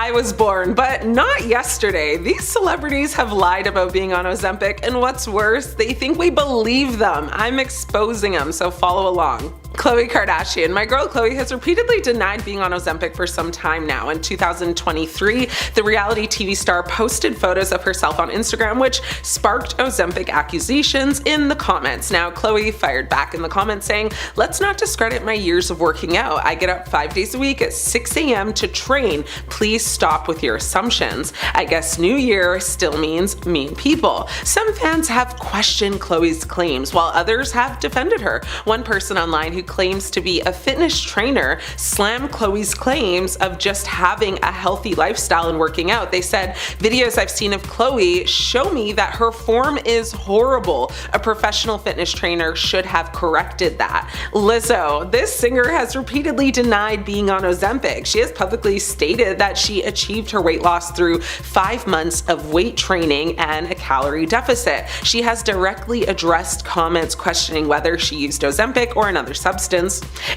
I was born, but not yesterday. These celebrities have lied about being on Ozempic, and what's worse, they think we believe them. I'm exposing them, so follow along. Khloe Kardashian. My girl Khloe has repeatedly denied being on Ozempic for some time now. In 2023, the reality TV star posted photos of herself on Instagram, which sparked Ozempic accusations in the comments. Now, Khloe fired back in the comments saying, "Let's not discredit my years of working out. I get up 5 days a week at 6 a.m. to train. Please stop with your assumptions. I guess New Year still means mean people." Some fans have questioned Khloe's claims, while others have defended her. One person online who claims to be a fitness trainer slammed Khloe's claims of just having a healthy lifestyle and working out. They said, "Videos I've seen of Khloe show me that her form is horrible. A professional fitness trainer should have corrected that." Lizzo. This singer has repeatedly denied being on Ozempic. She has publicly stated that she achieved her weight loss through 5 months of weight training and a calorie deficit. She has directly addressed comments questioning whether she used Ozempic or another substance,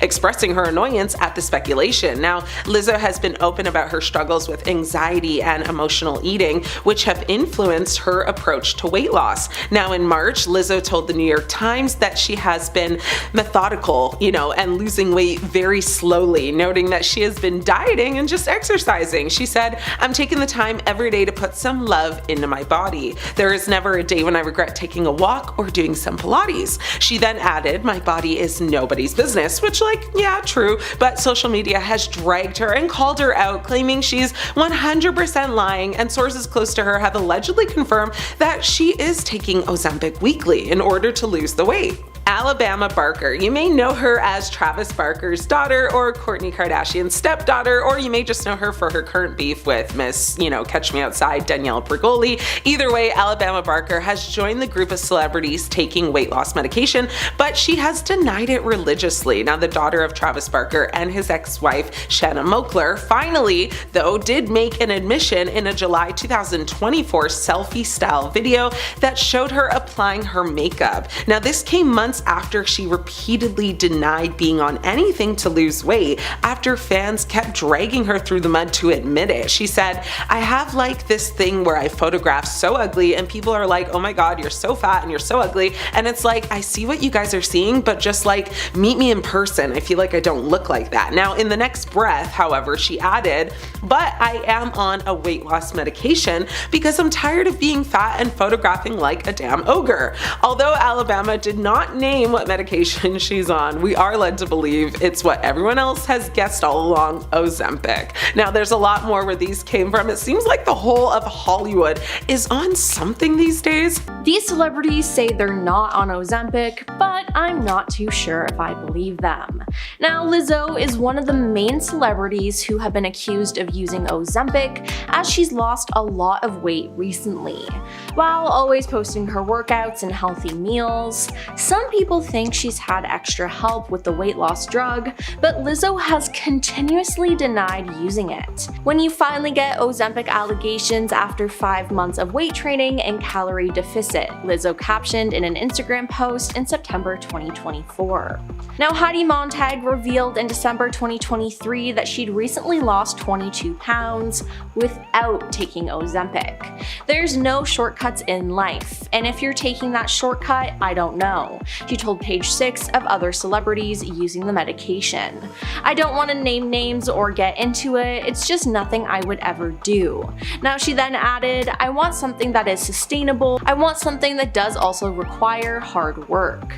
expressing her annoyance at the speculation. Now, Lizzo has been open about her struggles with anxiety and emotional eating, which have influenced her approach to weight loss. Now, in March, Lizzo told the New York Times that she has been methodical, and losing weight very slowly, noting that she has been dieting and just exercising. She said, "I'm taking the time every day to put some love into my body. There is never a day when I regret taking a walk or doing some Pilates." She then added, "My body is nobody's business," which, yeah, true, but social media has dragged her and called her out, claiming she's 100% lying, and sources close to her have allegedly confirmed that she is taking Ozempic weekly in order to lose the weight. Alabama Barker. You may know her as Travis Barker's daughter or Kourtney Kardashian's stepdaughter, or you may just know her for her current beef with Miss, Catch Me Outside, Danielle Bregoli. Either way, Alabama Barker has joined the group of celebrities taking weight loss medication, but she has denied it religiously. Now, the daughter of Travis Barker and his ex-wife, Shanna Moakler, finally, though, did make an admission in a July 2024 selfie-style video that showed her applying her makeup. Now, this came months after she repeatedly denied being on anything to lose weight after fans kept dragging her through the mud to admit it. She said, "I have this thing where I photograph so ugly and people are like, 'Oh my god, you're so fat and you're so ugly,' and it's like, I see what you guys are seeing, but just meet me in person. I feel like I don't look like that." Now, in the next breath, however, she added, "But I am on a weight loss medication because I'm tired of being fat and photographing like a damn ogre." Although Alabama did not name what medication she's on, we are led to believe it's what everyone else has guessed all along, Ozempic. Now, there's a lot more where these came from. It seems like the whole of Hollywood is on something these days. These celebrities say they're not on Ozempic, but I'm not too sure if I believe them. Now, Lizzo is one of the main celebrities who have been accused of using Ozempic, as she's lost a lot of weight recently. While always posting her workouts and healthy meals, some people think she's had extra help with the weight loss drug, but Lizzo has continuously denied using it. When you finally get Ozempic allegations after 5 months of weight training and calorie deficit, Lizzo captioned in an Instagram post in September 2024. Now, Heidi Montag revealed in December 2023 that she'd recently lost 22 pounds without taking Ozempic. There's no shortcuts in life, and if you're taking that shortcut, I don't know, she told Page 6 of other celebrities using the medication. "I don't want to name names or get into it, it's just nothing I would ever do." Now, she then added, "I want something that is sustainable. I want something that does also require hard work."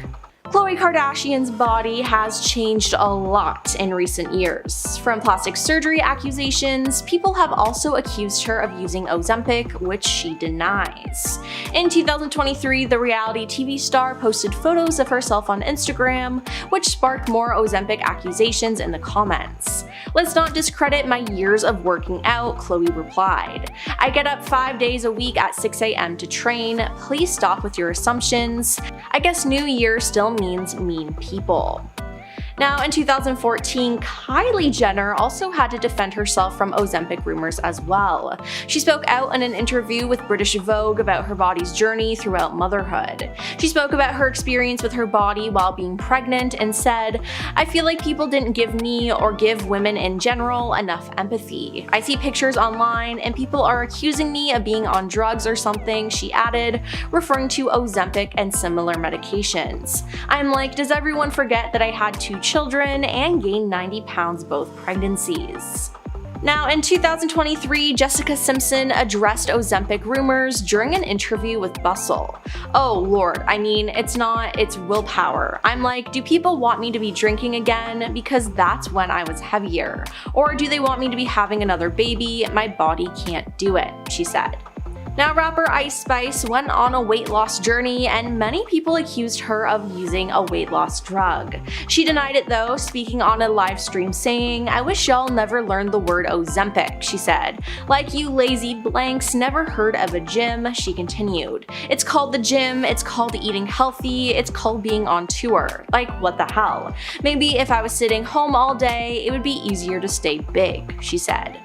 Khloe Kardashian's body has changed a lot in recent years. From plastic surgery accusations, people have also accused her of using Ozempic, which she denies. In 2023, the reality TV star posted photos of herself on Instagram, which sparked more Ozempic accusations in the comments. "Let's not discredit my years of working out," Khloe replied. "I get up 5 days a week at 6 a.m. to train. Please stop with your assumptions. I guess New Year still means mean people." Now, in 2014, Kylie Jenner also had to defend herself from Ozempic rumors as well. She spoke out in an interview with British Vogue about her body's journey throughout motherhood. She spoke about her experience with her body while being pregnant and said, "I feel like people didn't give me or give women in general enough empathy. I see pictures online and people are accusing me of being on drugs or something," she added, referring to Ozempic and similar medications. "I'm like, does everyone forget that I had 2 children and gained 90 pounds both pregnancies?" Now, in 2023, Jessica Simpson addressed Ozempic rumors during an interview with Bustle. "Oh lord, I mean, it's willpower. I'm like, do people want me to be drinking again? Because that's when I was heavier. Or do they want me to be having another baby? My body can't do it," she said. Now, rapper Ice Spice went on a weight loss journey and many people accused her of using a weight loss drug. She denied it though, speaking on a live stream saying, "I wish y'all never learned the word Ozempic," she said. "Like you lazy blanks never heard of a gym," she continued. "It's called the gym, it's called eating healthy, it's called being on tour. Like what the hell? Maybe if I was sitting home all day, it would be easier to stay big," she said.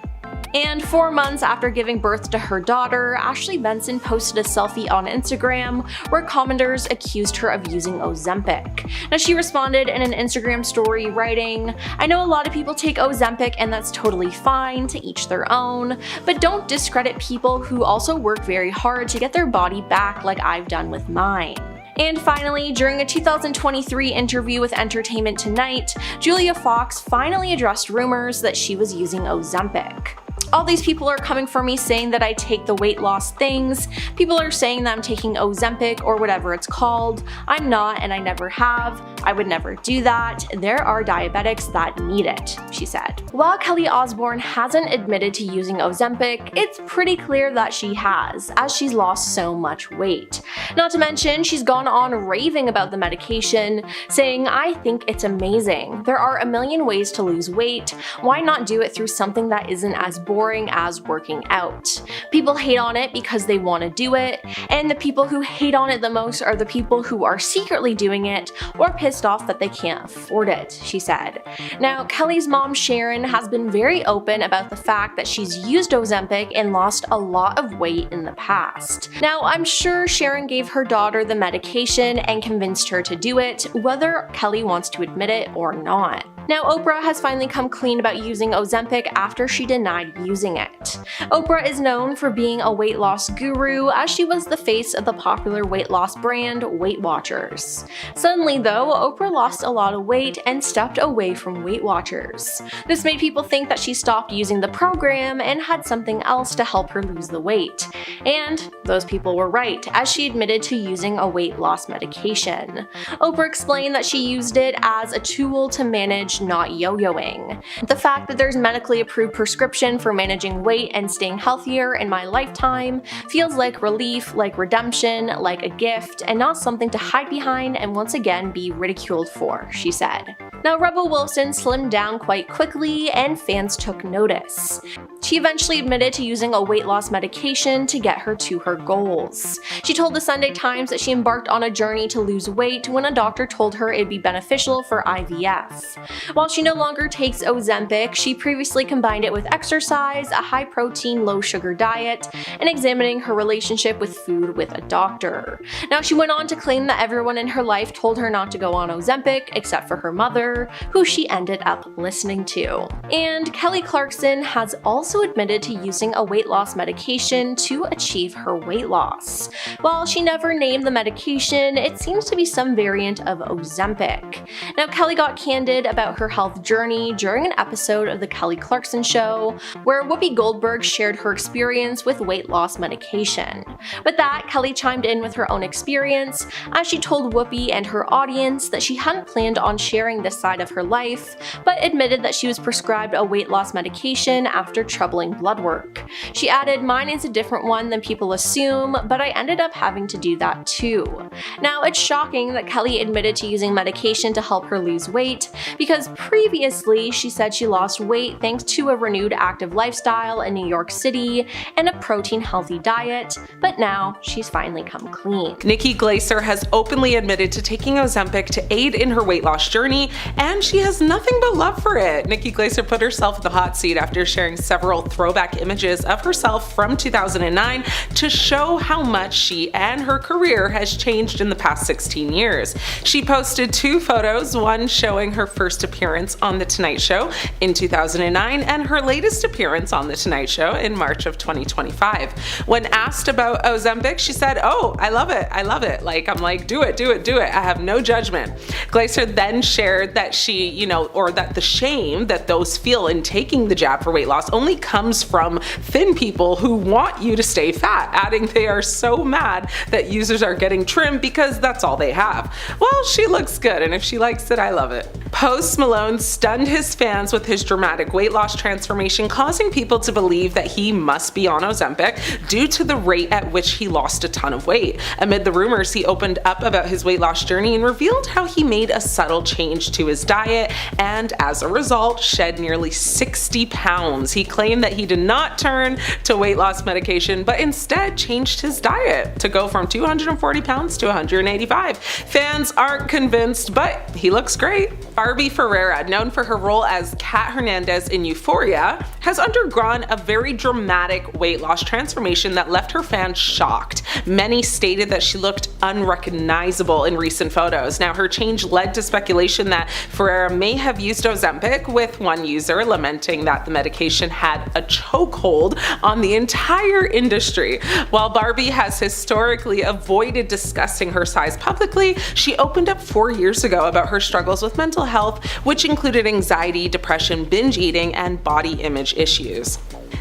And 4 months after giving birth to her daughter, Ashley Benson posted a selfie on Instagram where commenters accused her of using Ozempic. Now, she responded in an Instagram story writing, "I know a lot of people take Ozempic and that's totally fine, to each their own, but don't discredit people who also work very hard to get their body back like I've done with mine." And finally, during a 2023 interview with Entertainment Tonight, Julia Fox finally addressed rumors that she was using Ozempic. "All these people are coming for me saying that I take the weight loss things. People are saying that I'm taking Ozempic or whatever it's called. I'm not and I never have. I would never do that. There are diabetics that need it," she said. While Kelly Osbourne hasn't admitted to using Ozempic, it's pretty clear that she has, as she's lost so much weight. Not to mention, she's gone on raving about the medication, saying, "I think it's amazing. There are a million ways to lose weight. Why not do it through something that isn't as boring as working out? People hate on it because they want to do it, and the people who hate on it the most are the people who are secretly doing it or pissed off that they can't afford it," she said. Now, Kelly's mom Sharon has been very open about the fact that she's used Ozempic and lost a lot of weight in the past. Now, I'm sure Sharon gave her daughter the medication and convinced her to do it, whether Kelly wants to admit it or not. Now, Oprah has finally come clean about using Ozempic after she denied using it. Oprah is known for being a weight loss guru, as she was the face of the popular weight loss brand Weight Watchers. Suddenly though, Oprah lost a lot of weight and stepped away from Weight Watchers. This made people think that she stopped using the program and had something else to help her lose the weight. And those people were right, as she admitted to using a weight loss medication. Oprah explained that she used it as a tool to manage not yo-yoing. "The fact that there's medically approved prescription for managing weight and staying healthier in my lifetime feels like relief, like redemption, like a gift, and not something to hide behind and once again be ridiculed for," she said. Now, Rebel Wilson slimmed down quite quickly and fans took notice. She eventually admitted to using a weight loss medication to get her to her goals. She told the Sunday Times that she embarked on a journey to lose weight when a doctor told her it'd be beneficial for IVF. While she no longer takes Ozempic, she previously combined it with exercise, a high-protein, low-sugar diet, and examining her relationship with food with a doctor. Now, she went on to claim that everyone in her life told her not to go on Ozempic except for her mother, who she ended up listening to. And Kelly Clarkson has also admitted to using a weight loss medication to achieve her weight loss. While she never named the medication, it seems to be some variant of Ozempic. Now, Kelly got candid about her health journey during an episode of The Kelly Clarkson Show, where Whoopi Goldberg shared her experience with weight loss medication. With that, Kelly chimed in with her own experience, as she told Whoopi and her audience that she hadn't planned on sharing this side of her life, but admitted that she was prescribed a weight loss medication after troubling blood work. She added, "Mine is a different one than people assume, but I ended up having to do that too." Now, it's shocking that Kelly admitted to using medication to help her lose weight, because because previously she said she lost weight thanks to a renewed active lifestyle in New York City and a protein-healthy diet, but now she's finally come clean. Nikki Glaser has openly admitted to taking Ozempic to aid in her weight loss journey, and she has nothing but love for it. Nikki Glaser put herself in the hot seat after sharing several throwback images of herself from 2009 to show how much she and her career has changed in the past 16 years. She posted 2 photos, one showing her first appearance on The Tonight Show in 2009 and her latest appearance on The Tonight Show in March of 2025. When asked about Ozempic, she said, "Oh, I love it. I love it. I'm like, do it. I have no judgment." Glaser then shared that that the shame that those feel in taking the jab for weight loss only comes from thin people who want you to stay fat, adding they are so mad that users are getting trim because that's all they have. Well, she looks good, and if she likes it, I love it. Post Malone stunned his fans with his dramatic weight loss transformation, causing people to believe that he must be on Ozempic due to the rate at which he lost a ton of weight. Amid the rumors, he opened up about his weight loss journey and revealed how he made a subtle change to his diet and, as a result, shed nearly 60 pounds. He claimed that he did not turn to weight loss medication, but instead changed his diet to go from 240 pounds to 185. Fans aren't convinced, but he looks great. Barbie Ferreira, known for her role as Kat Hernandez in Euphoria, has undergone a very dramatic weight loss transformation that left her fans shocked. Many stated that she looked unrecognizable in recent photos. Now, her change led to speculation that Ferreira may have used Ozempic, with one user lamenting that the medication had a chokehold on the entire industry. While Barbie has historically avoided discussing her size publicly, she opened up 4 years ago about her struggles with mental health, which included anxiety, depression, binge eating, and body image issues.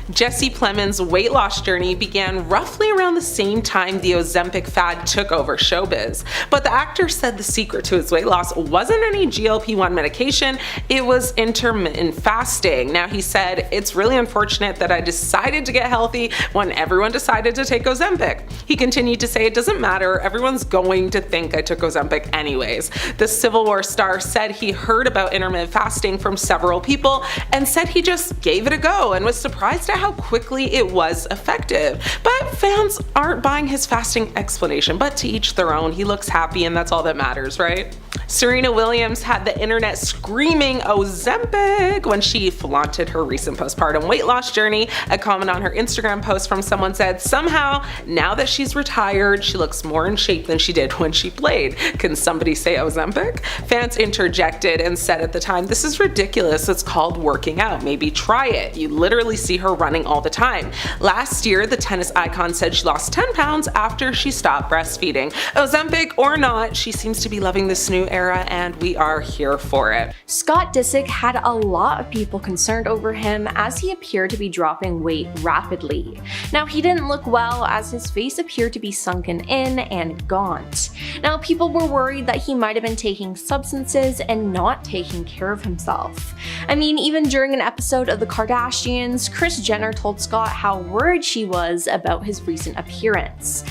Jesse Plemons' weight loss journey began roughly around the same time the Ozempic fad took over showbiz, but the actor said the secret to his weight loss wasn't any GLP-1 medication, it was intermittent fasting. Now, he said, "It's really unfortunate that I decided to get healthy when everyone decided to take Ozempic." He continued to say, "It doesn't matter, everyone's going to think I took Ozempic anyways." The Civil War star said he heard about intermittent fasting from several people and said he just gave it a go and was surprised at how quickly it was effective. But fans aren't buying his fasting explanation, but to each their own. He looks happy, and that's all that matters, right? Serena Williams had the internet screaming Ozempic when she flaunted her recent postpartum weight loss journey. A comment on her Instagram post from someone said, "Somehow, now that she's retired, she looks more in shape than she did when she played. Can somebody say Ozempic?" Fans interjected and said at the time, "This is ridiculous. It's called working out. Maybe try it. You literally see her running all the time." Last year, the tennis icon said she lost 10 pounds after she stopped breastfeeding. Ozempic or not, she seems to be loving this new era, and we are here for it. Scott Disick had a lot of people concerned over him as he appeared to be dropping weight rapidly. Now, he didn't look well as his face appeared to be sunken in and gaunt. Now, people were worried that he might have been taking substances and not taking care of himself. I mean, even during an episode of The Kardashians, Kris Jenner told Scott how worried she was about his recent appearance.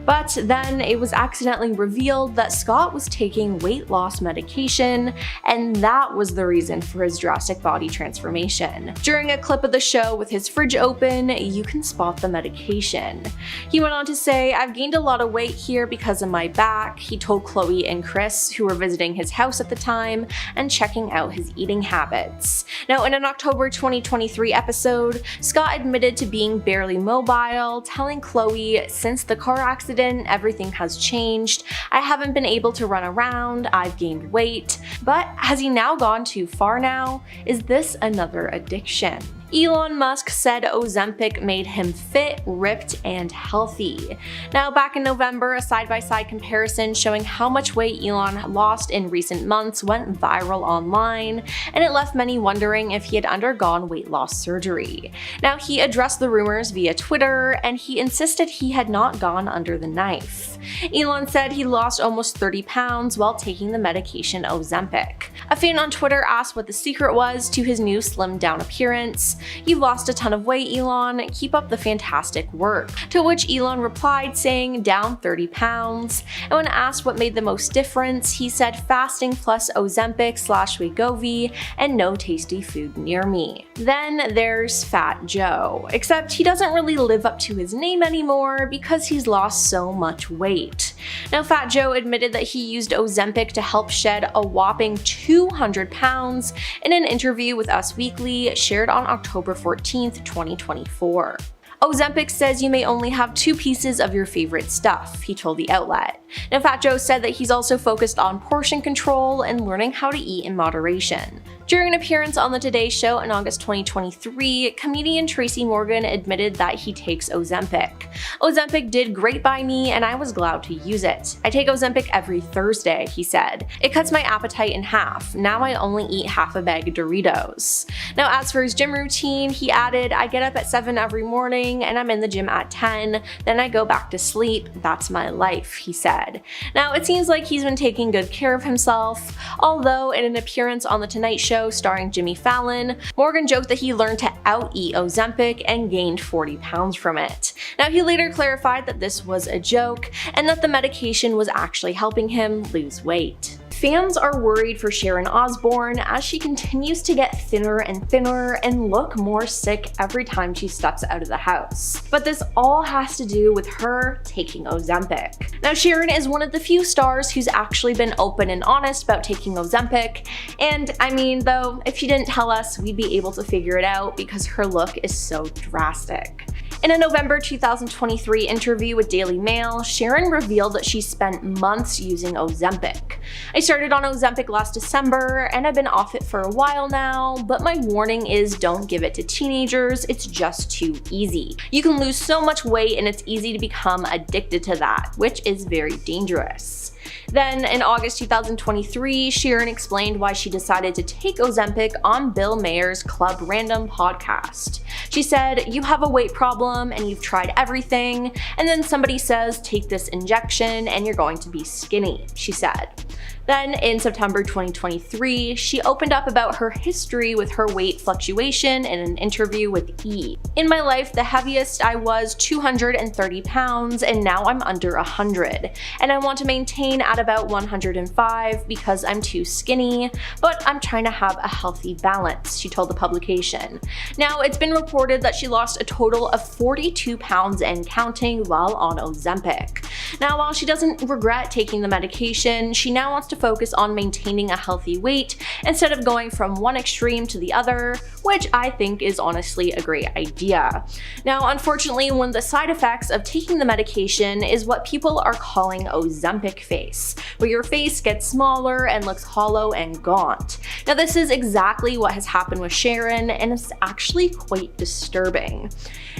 But then it was accidentally revealed that Scott was taking weight loss medication, and that was the reason for his drastic body transformation. During a clip of the show with his fridge open, you can spot the medication. He went on to say, "I've gained a lot of weight here because of my back," he told Khloe and Kris, who were visiting his house at the time and checking out his eating habits. Now, in an October 2023 episode, Scott admitted to being barely mobile, telling Khloe, "Since the car accident, everything has changed. I haven't been able to run around, I've gained weight." But has he now gone too far now? Is this another addiction? Elon Musk said Ozempic made him fit, ripped, and healthy. Now, back in November, a side-by-side comparison showing how much weight Elon lost in recent months went viral online, and it left many wondering if he had undergone weight loss surgery. Now, he addressed the rumors via Twitter, and he insisted he had not gone under the knife. Elon said he lost almost 30 pounds while taking the medication Ozempic. A fan on Twitter asked what the secret was to his new slimmed down appearance, "You've lost a ton of weight, Elon. Keep up the fantastic work." To which Elon replied saying down 30 pounds. And when asked what made the most difference, he said fasting plus Ozempic/Wegovy and no tasty food near me. Then there's Fat Joe, except he doesn't really live up to his name anymore because he's lost so much weight. Now, Fat Joe admitted that he used Ozempic to help shed a whopping 200 pounds in an interview with Us Weekly shared on October 14th, 2024. Ozempic says you may only have 2 pieces of your favorite stuff, he told the outlet. Now, Fat Joe said that he's also focused on portion control and learning how to eat in moderation. During an appearance on The Today Show in August 2023, comedian Tracy Morgan admitted that he takes Ozempic. "Ozempic did great by me and I was glad to use it. I take Ozempic every Thursday," he said. "It cuts my appetite in half. Now I only eat half a bag of Doritos." Now, as for his gym routine, he added, "I get up at 7 every morning and I'm in the gym at 10. Then I go back to sleep. That's my life," he said. Now, it seems like he's been taking good care of himself, although in an appearance on The Tonight Show starring Jimmy Fallon, Morgan joked that he learned to out-eat Ozempic and gained 40 pounds from it. Now, he later clarified that this was a joke and that the medication was actually helping him lose weight. Fans are worried for Sharon Osbourne as she continues to get thinner and thinner and look more sick every time she steps out of the house. But this all has to do with her taking Ozempic. Now, Sharon is one of the few stars who's actually been open and honest about taking Ozempic, and I mean, though, if she didn't tell us, we'd be able to figure it out because her look is so drastic. In a November 2023 interview with Daily Mail, Sharon revealed that she spent months using Ozempic. "I started on Ozempic last December and I've been off it for a while now, but my warning is don't give it to teenagers, it's just too easy. You can lose so much weight and it's easy to become addicted to that, which is very dangerous." Then, in August 2023, Sharon explained why she decided to take Ozempic on Bill Maher's Club Random podcast. She said, "You have a weight problem and you've tried everything, and then somebody says take this injection and you're going to be skinny," she said. Then, in September 2023, she opened up about her history with her weight fluctuation in an interview with E! "In my life, the heaviest I was 230 pounds and now I'm under 100. And I want to maintain at about 105 because I'm too skinny, but I'm trying to have a healthy balance," she told the publication. Now, it's been reported that she lost a total of 42 pounds and counting while on Ozempic. Now, while she doesn't regret taking the medication, she now wants to focus on maintaining a healthy weight instead of going from one extreme to the other, which I think is honestly a great idea. Now, unfortunately, one of the side effects of taking the medication is what people are calling Ozempic face, where your face gets smaller and looks hollow and gaunt. Now, this is exactly what has happened with Sharon, and it's actually quite disturbing.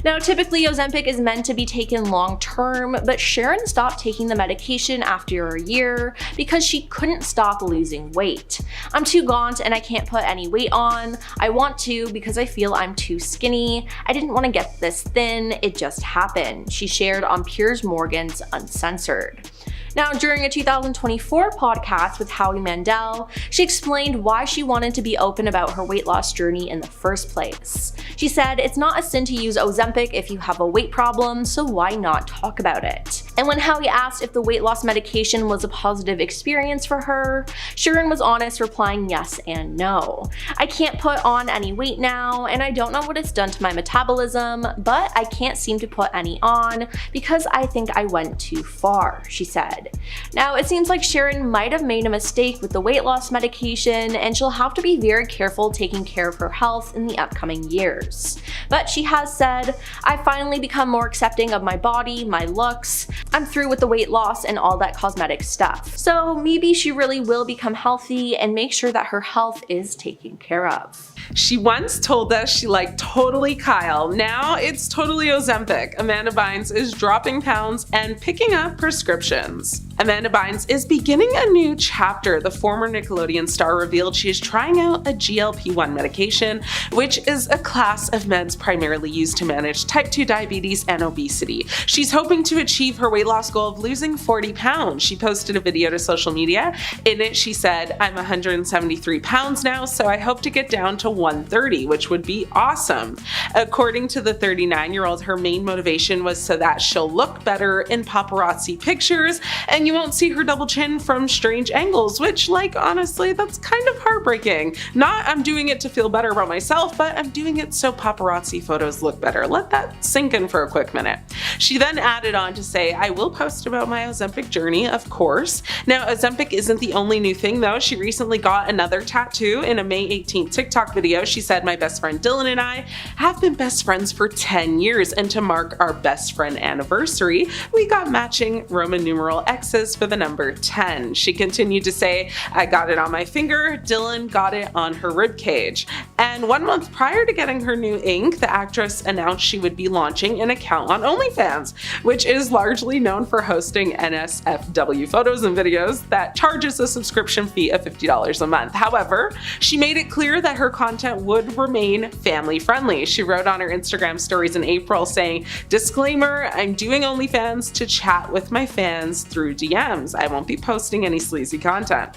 Now, typically Ozempic is meant to be taken long term, but Sharon stopped taking the medication after a year because she couldn't stop losing weight. "I'm too gaunt and I can't put any weight on. I want to because I feel I'm too skinny. I didn't want to get this thin, it just happened," she shared on Piers Morgan's Uncensored. Now, during a 2024 podcast with Howie Mandel, she explained why she wanted to be open about her weight loss journey in the first place. She said, "It's not a sin to use Ozempic if you have a weight problem, so why not talk about it?" And when Howie asked if the weight loss medication was a positive experience for her, Sharon was honest, replying yes and no. "I can't put on any weight now, and I don't know what it's done to my metabolism, but I can't seem to put any on because I think I went too far," she said. Now, it seems like Sharon might have made a mistake with the weight loss medication, and she'll have to be very careful taking care of her health in the upcoming years. But she has said, "I've finally become more accepting of my body, my looks. I'm through with the weight loss and all that cosmetic stuff." So maybe she really will become healthy and make sure that her health is taken care of. She once told us she liked totally Kyle. Now it's totally Ozempic. Amanda Bynes is dropping pounds and picking up prescriptions. Amanda Bynes is beginning a new chapter. The former Nickelodeon star revealed she is trying out a GLP-1 medication, which is a class of meds primarily used to manage type 2 diabetes and obesity. She's hoping to achieve her weight loss goal of losing 40 pounds. She posted a video to social media. In it, she said, "I'm 173 pounds now, so I hope to get down to 130, which would be awesome." According to the 39-year-old, her main motivation was so that she'll look better in paparazzi pictures, and you won't see her double chin from strange angles, which, like, honestly, that's kind of heartbreaking. Not I'm doing it to feel better about myself, but I'm doing it so paparazzi photos look better. Let that sink in for a quick minute. She then added on to say, "I will post about my Ozempic journey, of course." Now, Ozempic isn't the only new thing though. She recently got another tattoo. In a May 18th TikTok video, she said, "My best friend Dylan and I have been best friends for 10 years, and to mark our best friend anniversary, we got matching Roman numeral X's for the number 10. She continued to say, "I got it on my finger, Dylan got it on her ribcage." And 1 month prior to getting her new ink, the actress announced she would be launching an account on OnlyFans, which is largely known for hosting NSFW photos and videos that charges a subscription fee of $50 a month. However, she made it clear that her content would remain family friendly. She wrote on her Instagram stories in April saying, "Disclaimer, I'm doing OnlyFans to chat with my fans through DMs. I won't be posting any sleazy content."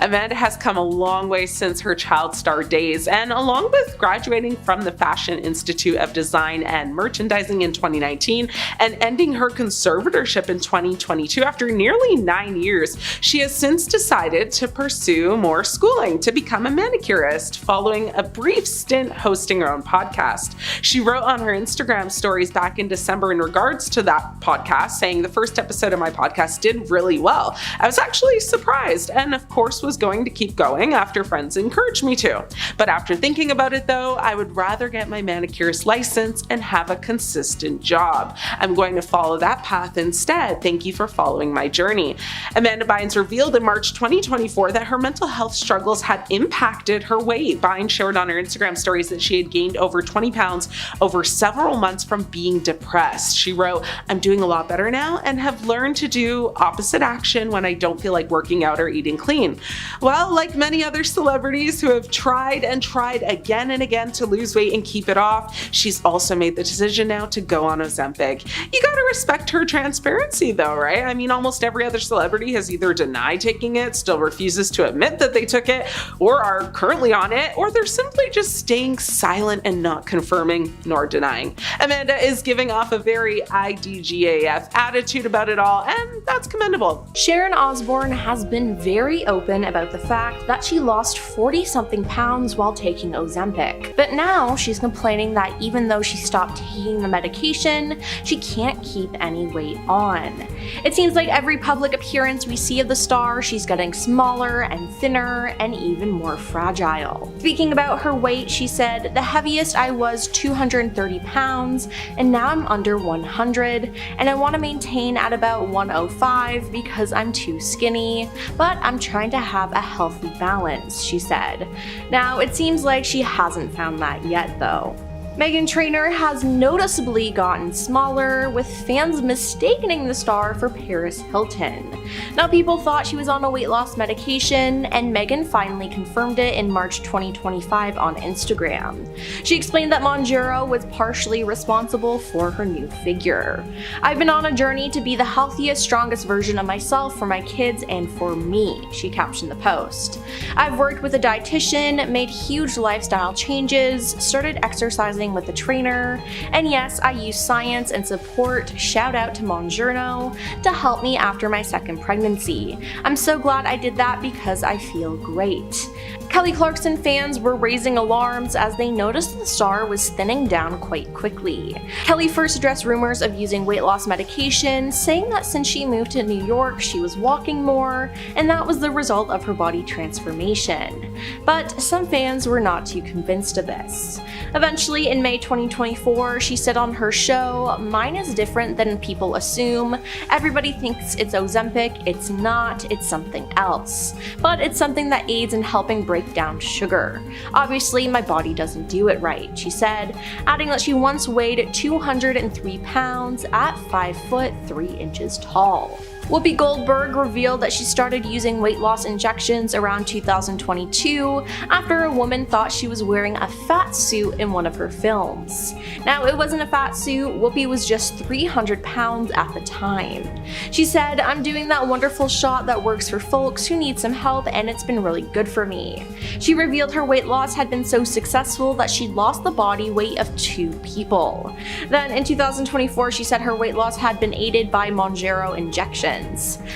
Amanda has come a long way since her child star days, and along with graduating from the Fashion Institute of Design and Merchandising in 2019 and ending her conservatorship in 2022 after nearly 9 years, she has since decided to pursue more schooling to become a manicurist, following a brief stint hosting her own podcast. She wrote on her Instagram stories back in December in regards to that podcast, saying, "The first episode of my podcast did really well. I was actually surprised and of course was going to keep going after friends encouraged me to. But after thinking about it though, I would rather get my manicurist license and have a consistent job. I'm going to follow that path instead. Thank you for following my journey." Amanda Bynes revealed in March 2024 that her mental health struggles had impacted her weight. Bynes shared on her Instagram stories that she had gained over 20 pounds over several months from being depressed. She wrote, "I'm doing a lot better now and have learned to do opposite action when I don't feel like working out or eating clean." Well, like many other celebrities who have tried and tried again and again to lose weight and keep it off, she's also made the decision now to go on Ozempic. You gotta respect her transparency though, right? I mean, almost every other celebrity has either denied taking it, still refuses to admit that they took it, or are currently on it, or they're simply just staying silent and not confirming nor denying. Amanda is giving off a very IDGAF attitude about it all, and that's commendable. Sharon Osbourne has been very open about the fact that she lost 40-something pounds while taking Ozempic. But now she's complaining that even though she stopped taking the medication, she can't keep any weight on. It seems like every public appearance we see of the star, she's getting smaller and thinner and even more fragile. Speaking about her weight, she said, "The heaviest I was 230 pounds, and now I'm under 100, and I want to maintain at about 105 because I'm too skinny, but I'm trying to have a healthy balance," she said. Now, it seems like she hasn't found that yet though. Meghan Trainor has noticeably gotten smaller, with fans mistaking the star for Paris Hilton. Now, people thought she was on a weight loss medication, and Meghan finally confirmed it in March 2025 on Instagram. She explained that Mounjaro was partially responsible for her new figure. "I've been on a journey to be the healthiest, strongest version of myself for my kids and for me," she captioned the post. "I've worked with a dietitian, made huge lifestyle changes, started exercising with a trainer, and yes, I use science and support, shout out to Mounjaro, to help me after my second pregnancy. I'm so glad I did that because I feel great." Kelly Clarkson fans were raising alarms as they noticed the star was thinning down quite quickly. Kelly first addressed rumors of using weight loss medication, saying that since she moved to New York, she was walking more, and that was the result of her body transformation. But some fans were not too convinced of this. Eventually, in May 2024, she said on her show, "Mine is different than people assume. Everybody thinks it's Ozempic. It's not. It's something else. But it's something that aids in helping break down sugar. Obviously, my body doesn't do it right," she said, adding that she once weighed 203 pounds at 5 foot 3 inches tall. Whoopi Goldberg revealed that she started using weight loss injections around 2022 after a woman thought she was wearing a fat suit in one of her films. Now, it wasn't a fat suit, Whoopi was just 300 pounds at the time. She said, "I'm doing that wonderful shot that works for folks who need some help and it's been really good for me." She revealed her weight loss had been so successful that she lost the body weight of 2 people. Then in 2024, she said her weight loss had been aided by Mounjaro injections.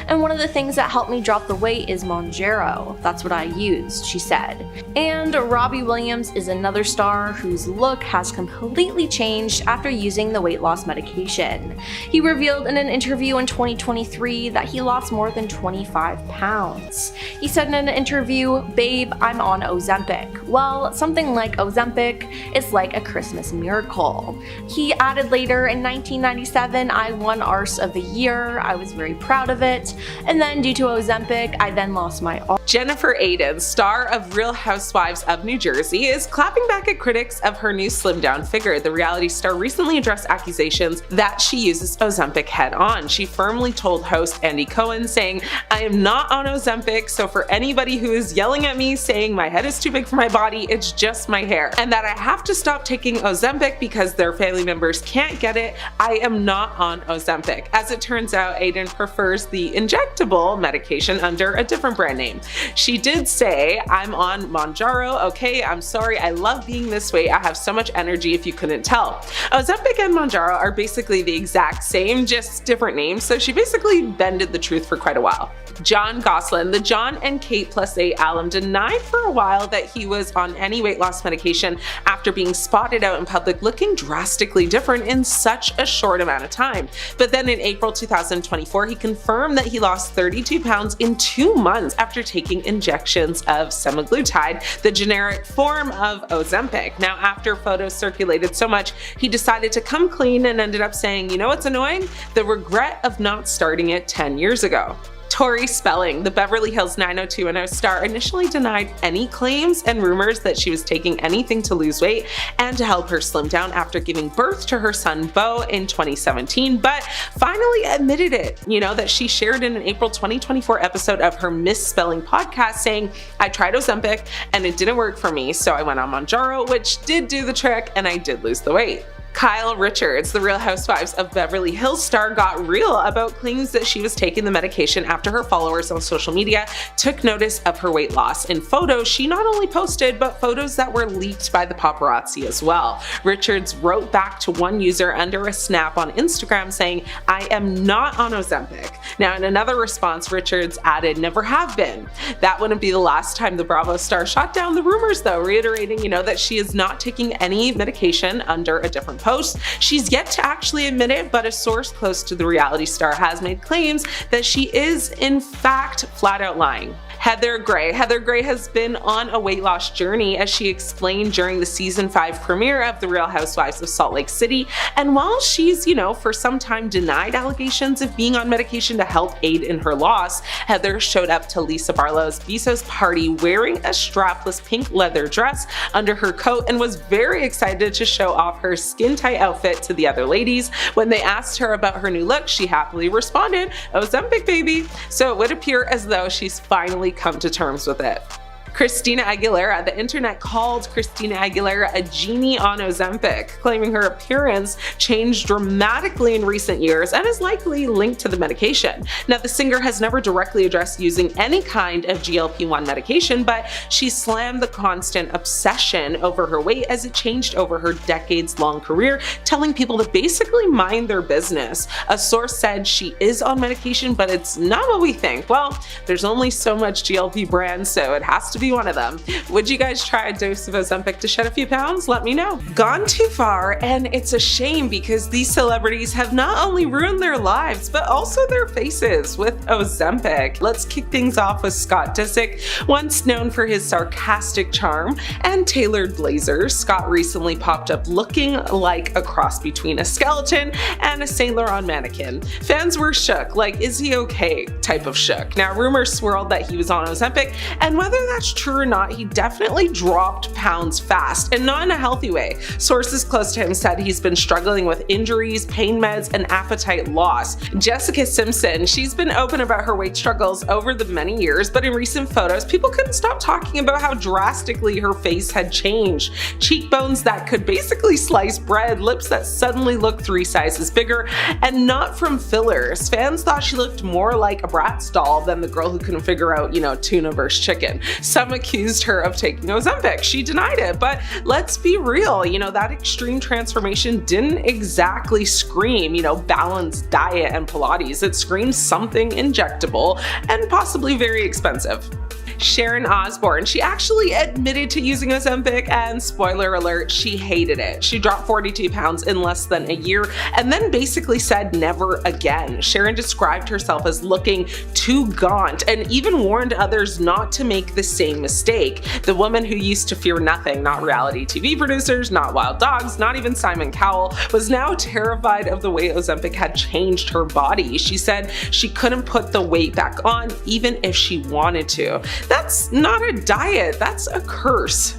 "And one of the things that helped me drop the weight is Mounjaro. That's what I used," she said. And Robbie Williams is another star whose look has completely changed after using the weight loss medication. He revealed in an interview in 2023 that he lost more than 25 pounds. He said in an interview, "Babe, I'm on Ozempic." Well, something like Ozempic is like a Christmas miracle. He added later, "In 1997, I won Arse of the Year. I was very proud of it. And then due to Ozempic, I then lost my arm." Jennifer Aydin, star of Real Housewives of New Jersey, is clapping back at critics of her new slimmed down figure. The reality star recently addressed accusations that she uses Ozempic head on. She firmly told host Andy Cohen, saying, "I am not on Ozempic, so for anybody who is yelling at me saying my head is too big for my body, it's just my hair. And that I have to stop taking Ozempic because their family members can't get it, I am not on Ozempic." As it turns out, Aydin prefers the injectable medication under a different brand name. She did say, "I'm on Mounjaro, okay, I'm sorry, I love being this way, I have so much energy if you couldn't tell." Ozempic and Mounjaro are basically the exact same, just different names, so she basically bended the truth for quite a while. John Goslin, the John and Kate +8 alum, denied for a while that he was on any weight loss medication after being spotted out in public looking drastically different in such a short amount of time. But then in April 2024, he confirmed that he lost 32 pounds in 2 months after taking injections of semaglutide, the generic form of Ozempic. Now, after photos circulated so much, he decided to come clean and ended up saying, "You know what's annoying? The regret of not starting it 10 years ago." Tori Spelling, the Beverly Hills 90210 star, initially denied any claims and rumors that she was taking anything to lose weight and to help her slim down after giving birth to her son Beau in 2017, but finally admitted it, that she shared in an April 2024 episode of her Misspelling podcast saying, "I tried Ozempic and it didn't work for me, so I went on Mounjaro, which did do the trick, and I did lose the weight." Kyle Richards, the Real Housewives of Beverly Hills star, got real about claims that she was taking the medication after her followers on social media took notice of her weight loss. In photos she not only posted, but photos that were leaked by the paparazzi as well. Richards wrote back to one user under a snap on Instagram saying, "I am not on Ozempic." Now, in another response, Richards added, "Never have been." That wouldn't be the last time the Bravo star shot down the rumors though, reiterating, that she is not taking any medication under a different post. She's yet to actually admit it, but a source close to the reality star has made claims that she is in fact flat out lying. Heather Gray has been on a weight loss journey, as she explained during the season 5 premiere of The Real Housewives of Salt Lake City. And while she's, for some time denied allegations of being on medication to help aid in her loss, Heather showed up to Lisa Barlow's Bezos party wearing a strapless pink leather dress under her coat and was very excited to show off her skin-tight outfit to the other ladies. When they asked her about her new look, she happily responded, "Ozempic, baby." So it would appear as though she's finally come to terms with it. Christina Aguilera. The internet called Christina Aguilera a genie on Ozempic, claiming her appearance changed dramatically in recent years and is likely linked to the medication. Now, the singer has never directly addressed using any kind of GLP-1 medication, but she slammed the constant obsession over her weight as it changed over her decades-long career, telling people to basically mind their business. A source said she is on medication, but it's not what we think. Well, there's only so much GLP brand, so it has to be one of them. Would you guys try a dose of Ozempic to shed a few pounds? Let me know. Gone too far, and it's a shame because these celebrities have not only ruined their lives, but also their faces with Ozempic. Let's kick things off with Scott Disick. Once known for his sarcastic charm and tailored blazers, Scott recently popped up looking like a cross between a skeleton and a Saint Laurent mannequin. Fans were shook, like, is he okay type of shook. Now, rumors swirled that he was on Ozempic, and whether that's it's true or not, he definitely dropped pounds fast, and not in a healthy way. Sources close to him said he's been struggling with injuries, pain meds, and appetite loss. Jessica Simpson, she's been open about her weight struggles over the many years, but in recent photos, people couldn't stop talking about how drastically her face had changed. Cheekbones that could basically slice bread, lips that suddenly looked 3 sizes bigger, and not from fillers. Fans thought she looked more like a Bratz doll than the girl who couldn't figure out, tuna versus chicken. Some accused her of taking Ozempic. She denied it, but let's be real, that extreme transformation didn't exactly scream, balanced diet and Pilates. It screams something injectable and possibly very expensive. Sharon Osbourne, she actually admitted to using Ozempic, and spoiler alert, she hated it. She dropped 42 pounds in less than a year and then basically said never again. Sharon described herself as looking too gaunt and even warned others not to make the same mistake. The woman who used to fear nothing, not reality TV producers, not wild dogs, not even Simon Cowell, was now terrified of the way Ozempic had changed her body. She said she couldn't put the weight back on even if she wanted to. That's not a diet, that's a curse.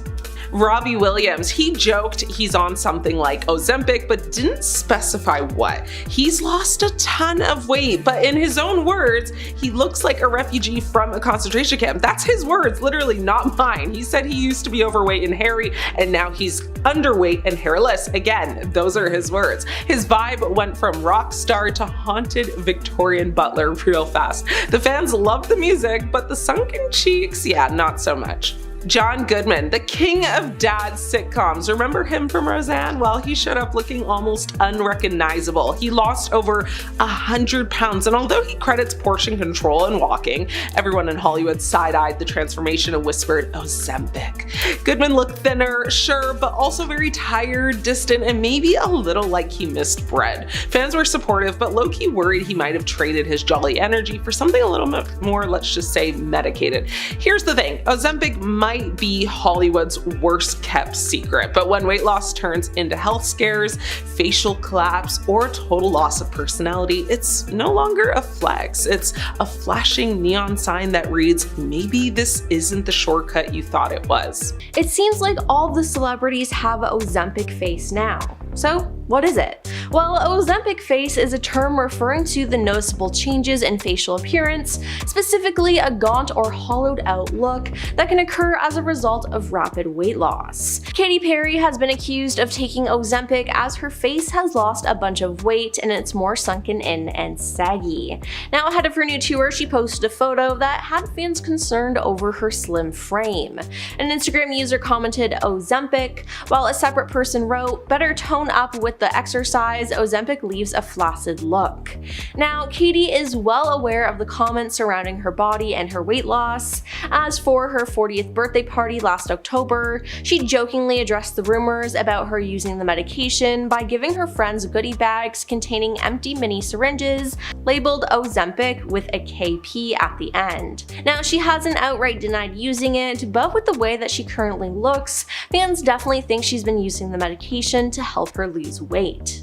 Robbie Williams, he joked he's on something like Ozempic, but didn't specify what. He's lost a ton of weight, but in his own words, he looks like a refugee from a concentration camp. That's his words, literally not mine. He said he used to be overweight and hairy, and now he's underweight and hairless. Again, those are his words. His vibe went from rock star to haunted Victorian butler real fast. The fans loved the music, but the sunken cheeks, yeah, not so much. John Goodman, the king of dad sitcoms. Remember him from Roseanne? Well, he showed up looking almost unrecognizable. He lost over 100 pounds, and although he credits portion control and walking, everyone in Hollywood side-eyed the transformation and whispered Ozempic. Goodman looked thinner, sure, but also very tired, distant, and maybe a little like he missed bread. Fans were supportive, but low-key worried he might have traded his jolly energy for something a little bit more, let's just say, medicated. Here's the thing, Ozempic might be Hollywood's worst kept secret, but when weight loss turns into health scares, facial collapse, or total loss of personality, it's no longer a flex. It's a flashing neon sign that reads, maybe this isn't the shortcut you thought it was. It seems like all the celebrities have an Ozempic face now. So what is it? Well, Ozempic face is a term referring to the noticeable changes in facial appearance, specifically a gaunt or hollowed out look that can occur as a result of rapid weight loss. Katy Perry has been accused of taking Ozempic as her face has lost a bunch of weight and it's more sunken in and saggy. Now, ahead of her new tour, she posted a photo that had fans concerned over her slim frame. An Instagram user commented Ozempic, while a separate person wrote, "Better tone up with the exercise, Ozempic leaves a flaccid look." Now, Katy is well aware of the comments surrounding her body and her weight loss. As for her 40th birthday party last October, she jokingly addressed the rumors about her using the medication by giving her friends goodie bags containing empty mini syringes labeled Ozempic with a KP at the end. Now, she hasn't outright denied using it, but with the way that she currently looks, fans definitely think she's been using the medication to help her lose weight.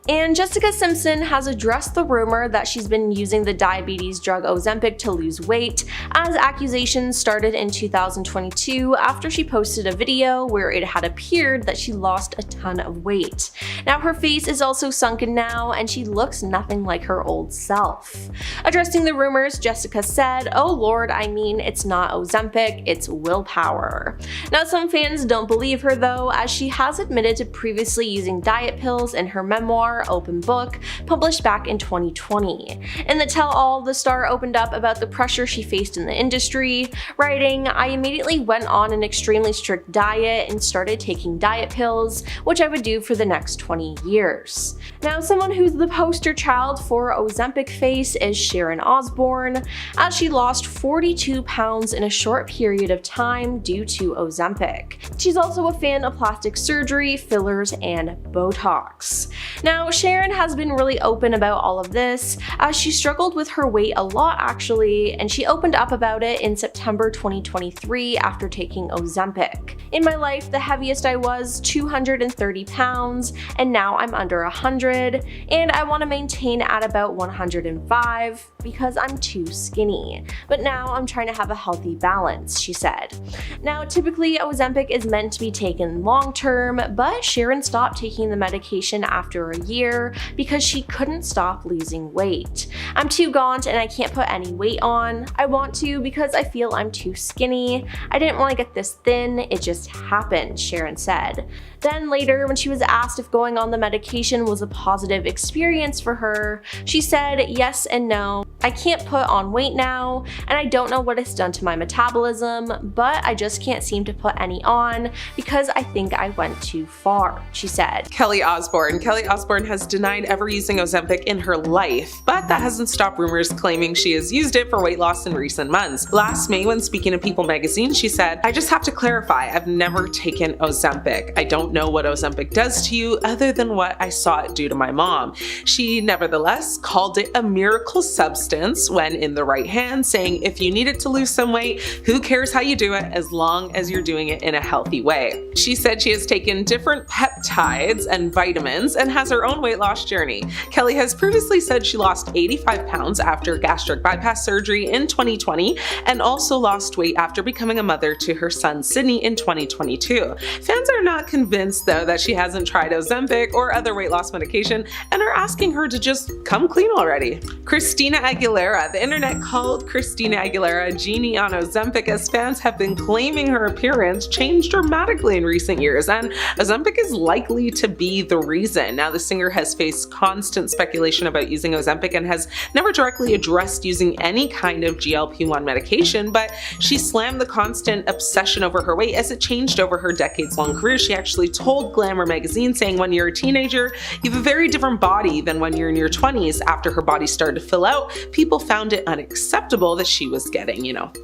And Jessica Simpson has addressed the rumor that she's been using the diabetes drug Ozempic to lose weight, as accusations started in 2022 after she posted a video where it had appeared that she lost a ton of weight. Now, her face is also sunken now and she looks nothing like her old self. Addressing the rumors, Jessica said, "Oh Lord, I mean, it's not Ozempic, it's willpower." Now, some fans don't believe her though, as she has admitted to previously using diet pills in her memoir Open Book, published back in 2020. In the tell-all, the star opened up about the pressure she faced in the industry, writing, "I immediately went on an extremely strict diet and started taking diet pills, which I would do for the next 20 years. Now, someone who's the poster child for Ozempic face is Sharon Osbourne, as she lost 42 pounds in a short period of time due to Ozempic. She's also a fan of plastic surgery, fillers, and Botox. Now, Now, Sharon has been really open about all of this, as she struggled with her weight a lot actually, and she opened up about it in September 2023 after taking Ozempic. In my life, the heaviest I was 230 pounds, and now I'm under 100, and I want to maintain at about 105 because I'm too skinny. But now I'm trying to have a healthy balance, she said. Now, typically Ozempic is meant to be taken long term, but Sharon stopped taking the medication after a year because she couldn't stop losing weight. I'm too gaunt and I can't put any weight on. I want to because I feel I'm too skinny. I didn't want to get this thin, it just happened, Sharon said. Then later, when she was asked if going on the medication was a positive experience for her, she said yes and no. I can't put on weight now, and I don't know what it's done to my metabolism, but I just can't seem to put any on because I think I went too far, she said. Kelly Osbourne. Kelly Osbourne has denied ever using Ozempic in her life, but that hasn't stopped rumors claiming she has used it for weight loss in recent months. Last May, when speaking to People magazine, she said, "I just have to clarify, I've never taken Ozempic. I don't know what Ozempic does to you other than what I saw it do to my mom." She nevertheless called it a miracle substance when in the right hands, saying if you needed to lose some weight, who cares how you do it as long as you're doing it in a healthy way. She said she has taken different peptides and vitamins and has her own weight loss journey. Kelly has previously said she lost 85 pounds after gastric bypass surgery in 2020 and also lost weight after becoming a mother to her son Sydney in 2022. Fans are not convinced though that she hasn't tried Ozempic or other weight loss medication and are asking her to just come clean already. Christina Aguilera. The internet called Christina Aguilera a genie on Ozempic as fans have been claiming her appearance changed dramatically in recent years, and Ozempic is likely to be the reason. Now, the singer has faced constant speculation about using Ozempic and has never directly addressed using any kind of GLP-1 medication, but she slammed the constant obsession over her weight as it changed over her decades-long career. She actually told Glamour magazine, saying when you're a teenager, you have a very different body than when you're in your 20s. After her body started to fill out, people found it unacceptable that she was getting,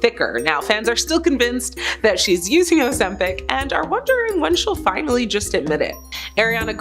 thicker. Now, fans are still convinced that she's using Ozempic and are wondering when she'll finally just admit it. Ariana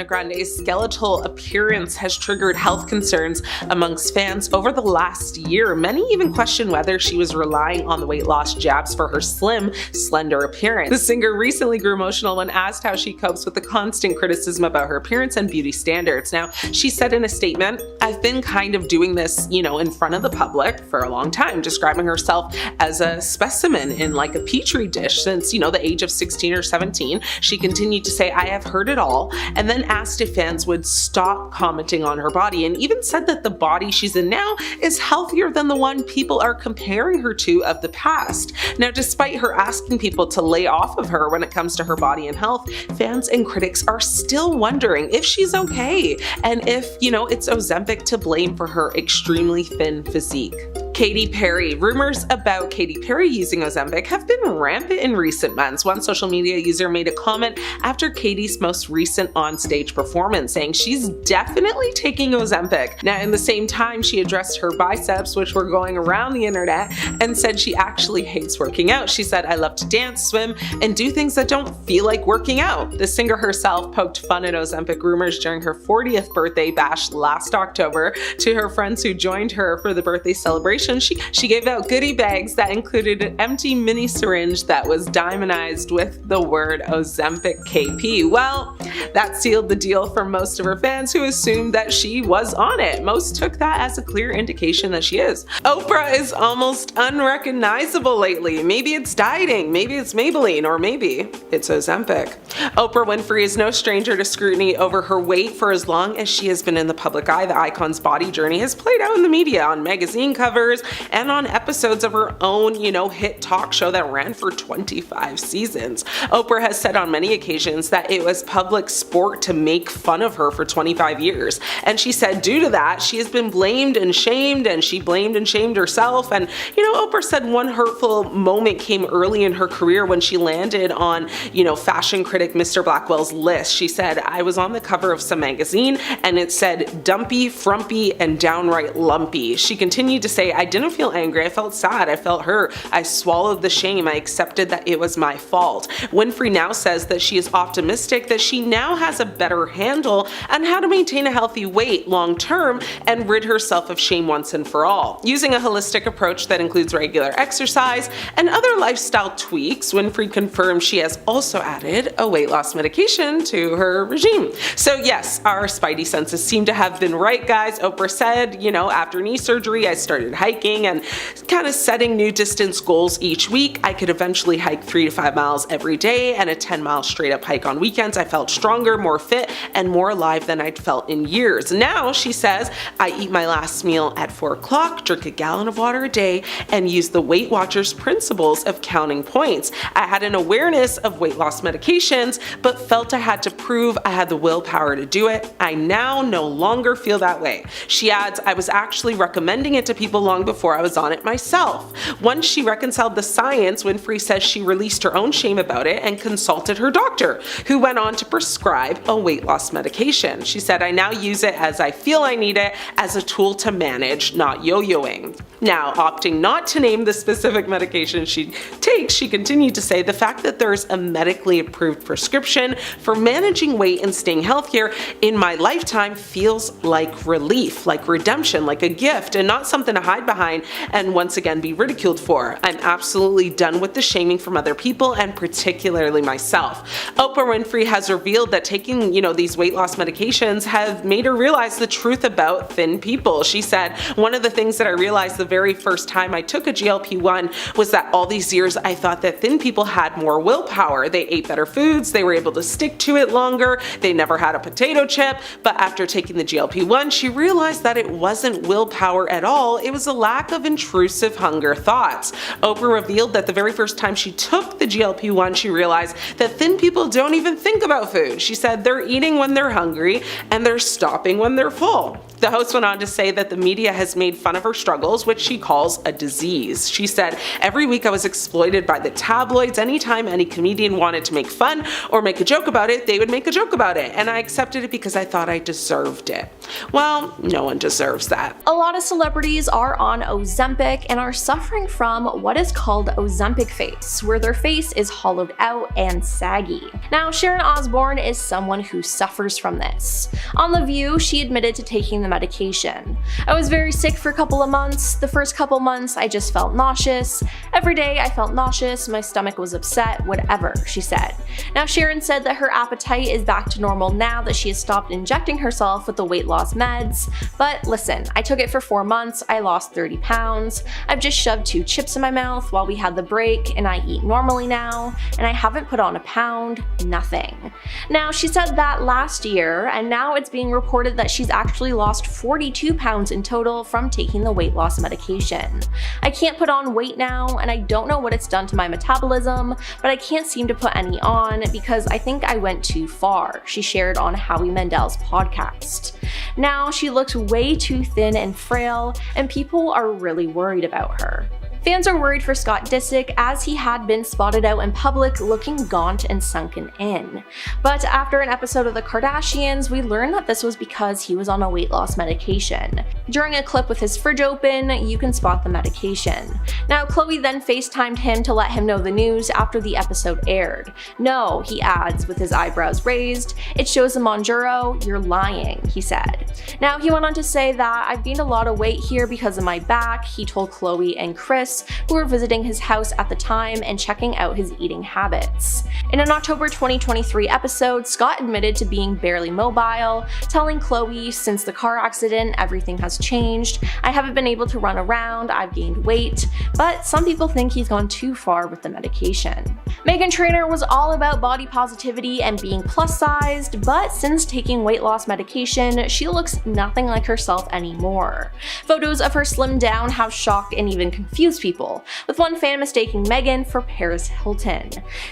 Grande's skeletal appearance has triggered health concerns amongst fans over the last year. Many even question whether she was relying on the weight loss jabs for her slim, slender appearance. The singer recently grew emotional when asked how she copes with the constant criticism about her appearance and beauty standards. Now, she said in a statement, "I've been kind of doing this, in front of the public for a long time," describing herself as a specimen in like a petri dish since, the age of 16 or 17. She continued to say, "I have heard it all," and then asked if fans would stop commenting on her body, and even said that the body she's in now is healthier than the one people are comparing her to of the past. Now, despite her asking people to lay off of her when it comes to her body and health, fans and critics are still wondering if she's okay and if, it's Ozempic to blame for her extremely thin physique. Katy Perry. Rumors about Katy Perry using Ozempic have been rampant in recent months. One social media user made a comment after Katy's most recent onstage performance, saying she's definitely taking Ozempic. Now, in the same time, she addressed her biceps, which were going around the internet, and said she actually hates working out. She said, "I love to dance, swim, and do things that don't feel like working out." The singer herself poked fun at Ozempic rumors during her 40th birthday bash last October to her friends who joined her for the birthday celebration. She gave out goodie bags that included an empty mini syringe that was diamondized with the word Ozempic KP. Well, that sealed the deal for most of her fans who assumed that she was on it. Most took that as a clear indication that she is. Oprah is almost unrecognizable lately. Maybe it's dieting, maybe it's Maybelline, or maybe it's Ozempic. Oprah Winfrey is no stranger to scrutiny over her weight. For as long as she has been in the public eye, the icon's body journey has played out in the media, on magazine covers, and on episodes of her own, hit talk show that ran for 25 seasons. Oprah has said on many occasions that it was public sport to make fun of her for 25 years. And she said due to that, she has been blamed and shamed, and she blamed and shamed herself. And, Oprah said one hurtful moment came early in her career when she landed on, fashion critic Mr. Blackwell's list. She said, "I was on the cover of some magazine and it said dumpy, frumpy, and downright lumpy." She continued to say, "I I didn't feel angry, I felt sad, I felt hurt. I swallowed the shame, I accepted that it was my fault. Winfrey now says that she is optimistic that she now has a better handle on how to maintain a healthy weight long term and rid herself of shame once and for all. Using a holistic approach that includes regular exercise and other lifestyle tweaks, Winfrey confirms she has also added a weight loss medication to her regime. So yes, our spidey senses seem to have been right, guys. Oprah said, after knee surgery, I started hiking and kind of setting new distance goals each week. I could eventually hike 3 to 5 miles every day and a 10-mile straight up hike on weekends. I felt stronger, more fit, and more alive than I'd felt in years. Now, she says, I eat my last meal at 4 o'clock, drink a gallon of water a day, and use the Weight Watchers principles of counting points. I had an awareness of weight loss medications, but felt I had to prove I had the willpower to do it. I now no longer feel that way. She adds, I was actually recommending it to people long before I was on it myself. Once she reconciled the science, Winfrey says she released her own shame about it and consulted her doctor, who went on to prescribe a weight loss medication. She said, I now use it as I feel I need it, as a tool to manage, not yo-yoing. Now, opting not to name the specific medication she takes, she continued to say, the fact that there's a medically approved prescription for managing weight and staying healthier in my lifetime feels like relief, like redemption, like a gift, and not something to hide behind and once again be ridiculed for. I'm absolutely done with the shaming from other people, and particularly myself. Oprah Winfrey has revealed that taking, these weight loss medications have made her realize the truth about thin people. She said, one of the things that I realized the very first time I took a GLP-1 was that all these years I thought that thin people had more willpower. They ate better foods, they were able to stick to it longer, they never had a potato chip. But after taking the GLP-1, she realized that it wasn't willpower at all, it was a lack of intrusive hunger thoughts. Oprah revealed that the very first time she took the GLP-1, she realized that thin people don't even think about food. She said they're eating when they're hungry and they're stopping when they're full. The host went on to say that the media has made fun of her struggles, which she calls a disease. She said, every week I was exploited by the tabloids. Anytime any comedian wanted to make fun or make a joke about it, they would make a joke about it, and I accepted it because I thought I deserved it. Well, no one deserves that. A lot of celebrities are on Ozempic and are suffering from what is called Ozempic face, where their face is hollowed out and saggy. Now, Sharon Osbourne is someone who suffers from this. On The View, she admitted to taking the medication. I was very sick for a couple of months. The first couple months, I just felt nauseous. Every day I felt nauseous, my stomach was upset, whatever, she said. Now, Sharon said that her appetite is back to normal now that she has stopped injecting herself with the weight loss meds. But listen, I took it for 4 months, I lost 30 pounds. I've just shoved 2 chips in my mouth while we had the break, and I eat normally now, and I haven't put on a pound, nothing. Now, she said that last year, and now it's being reported that she's actually lost 42 pounds in total from taking the weight loss medication. I can't put on weight now, and I don't know what it's done to my metabolism, but I can't seem to put any on because I think I went too far, she shared on Howie Mandel's podcast. Now, she looks way too thin and frail, and people are really worried about her. Fans are worried for Scott Disick, as he had been spotted out in public looking gaunt and sunken in. But after an episode of The Kardashians, we learned that this was because he was on a weight loss medication. During a clip with his fridge open, you can spot the medication. Now, Khloe then FaceTimed him to let him know the news after the episode aired. No, he adds with his eyebrows raised, it shows the Monjuro, you're lying, he said. Now, he went on to say that I've gained a lot of weight here because of my back, he told Khloe and Chris, who were visiting his house at the time and checking out his eating habits. In an October 2023 episode, Scott admitted to being barely mobile, telling Khloe, since the car accident, everything has changed. I haven't been able to run around, I've gained weight, but some people think he's gone too far with the medication. Meghan Trainor was all about body positivity and being plus-sized, but since taking weight loss medication, she looks nothing like herself anymore. Photos of her slimmed down have shocked and even confused people, with one fan mistaking Meghan for Paris Hilton.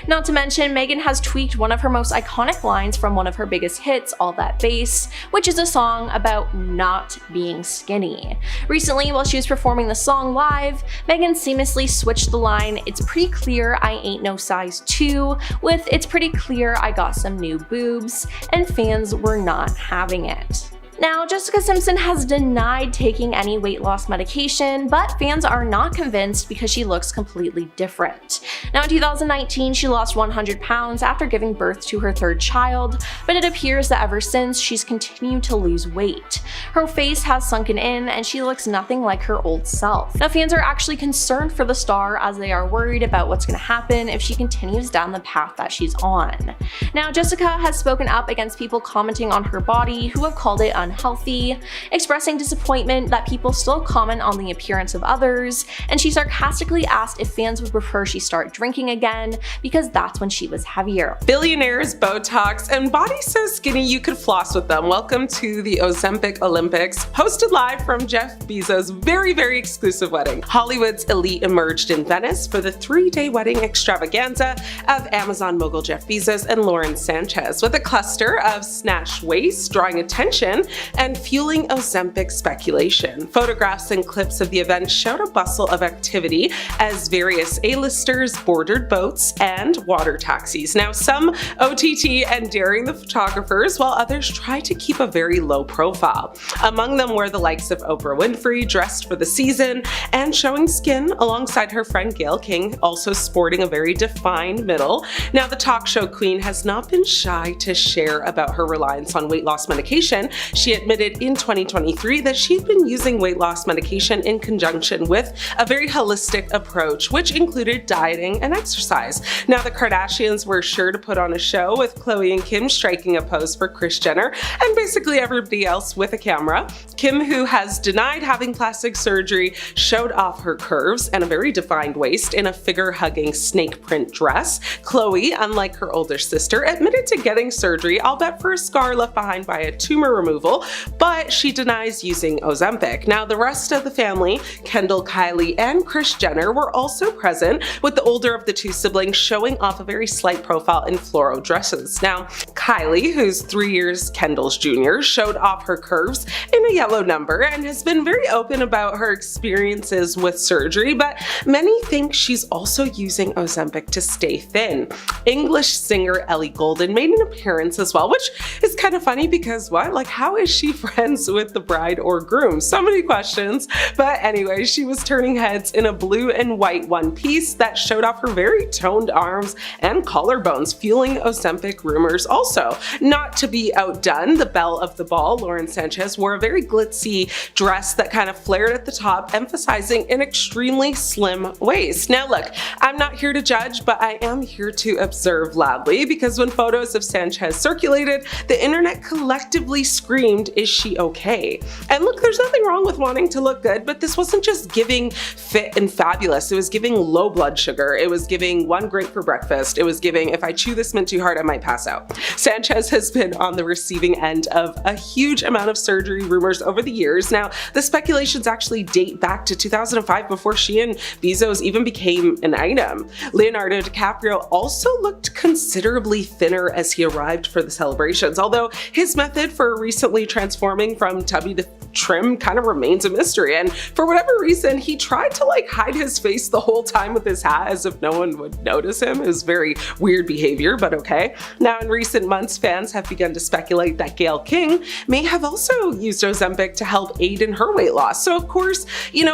Not to mention, Meghan has tweaked one of her most iconic lines from one of her biggest hits, All That Bass, which is a song about not being skinny. Recently, while she was performing the song live, Meghan seamlessly switched the line, "It's pretty clear I ain't no size 2, with "It's pretty clear I got some new boobs," and fans were not having it. Now, Jessica Simpson has denied taking any weight loss medication, but fans are not convinced because she looks completely different. Now, in 2019, she lost 100 pounds after giving birth to her third child, but it appears that ever since, she's continued to lose weight. Her face has sunken in, and she looks nothing like her old self. Now, fans are actually concerned for the star as they are worried about what's going to happen if she continues down the path that she's on. Now, Jessica has spoken up against people commenting on her body who have called it unhealthy, expressing disappointment that people still comment on the appearance of others, and she sarcastically asked if fans would prefer she start drinking again because that's when she was heavier. Billionaires, Botox, and bodies so skinny you could floss with them. Welcome to the Ozempic Olympics, hosted live from Jeff Bezos' very exclusive wedding. Hollywood's elite emerged in Venice for the 3-day wedding extravaganza of Amazon mogul Jeff Bezos and Lauren Sanchez, with a cluster of snatched waists drawing attention and fueling Ozempic speculation. Photographs and clips of the event showed a bustle of activity as various A-listers boarded boats and water taxis. Now, some OTT and daring the photographers, while others tried to keep a very low profile. Among them were the likes of Oprah Winfrey, dressed for the season and showing skin, alongside her friend Gayle King, also sporting a very defined middle. Now, the talk show queen has not been shy to share about her reliance on weight loss medication. She admitted in 2023 that she'd been using weight loss medication in conjunction with a very holistic approach, which included dieting and exercise. Now, the Kardashians were sure to put on a show, with Khloe and Kim striking a pose for Kris Jenner and basically everybody else with a camera. Kim, who has denied having plastic surgery, showed off her curves and a very defined waist in a figure-hugging snake print dress. Khloe, unlike her older sister, admitted to getting surgery, albeit for a scar left behind by a tumor removal, but she denies using Ozempic. Now, the rest of the family, Kendall, Kylie, and Kris Jenner, were also present, with the older of the two siblings showing off a very slight profile in fluoro dresses. Now, Kylie, who's 3 years Kendall's junior, showed off her curves in a yellow number and has been very open about her experiences with surgery, but many think she's also using Ozempic to stay thin. English singer Ellie Goulding made an appearance as well, which is kind of funny because how is she friends with the bride or groom? So many questions, but anyway, she was turning heads in a blue and white one-piece that showed off her very toned arms and collarbones, fueling Ozempic rumors also. Not to be outdone, the belle of the ball, Lauren Sanchez, wore a very glitzy dress that kind of flared at the top, emphasizing an extremely slim waist. Now look, I'm not here to judge, but I am here to observe loudly, because when photos of Sanchez circulated, the internet collectively screamed, "Is she okay?" And look, there's nothing wrong with wanting to look good, but this wasn't just giving fit and fabulous. It was giving low blood sugar. It was giving one grape for breakfast. It was giving, if I chew this mint too hard, I might pass out. Sanchez has been on the receiving end of a huge amount of surgery rumors over the years. Now, the speculations actually date back to 2005, before she and Bezos even became an item. Leonardo DiCaprio also looked considerably thinner as he arrived for the celebrations, although his method for recently transforming from tubby to trim kind of remains a mystery. And for whatever reason, he tried to hide his face the whole time with his hat as if no one would notice him. It was very weird behavior, but okay. Now, in recent months, fans have begun to speculate that Gayle King may have also used Ozempic to help aid in her weight loss. So of course,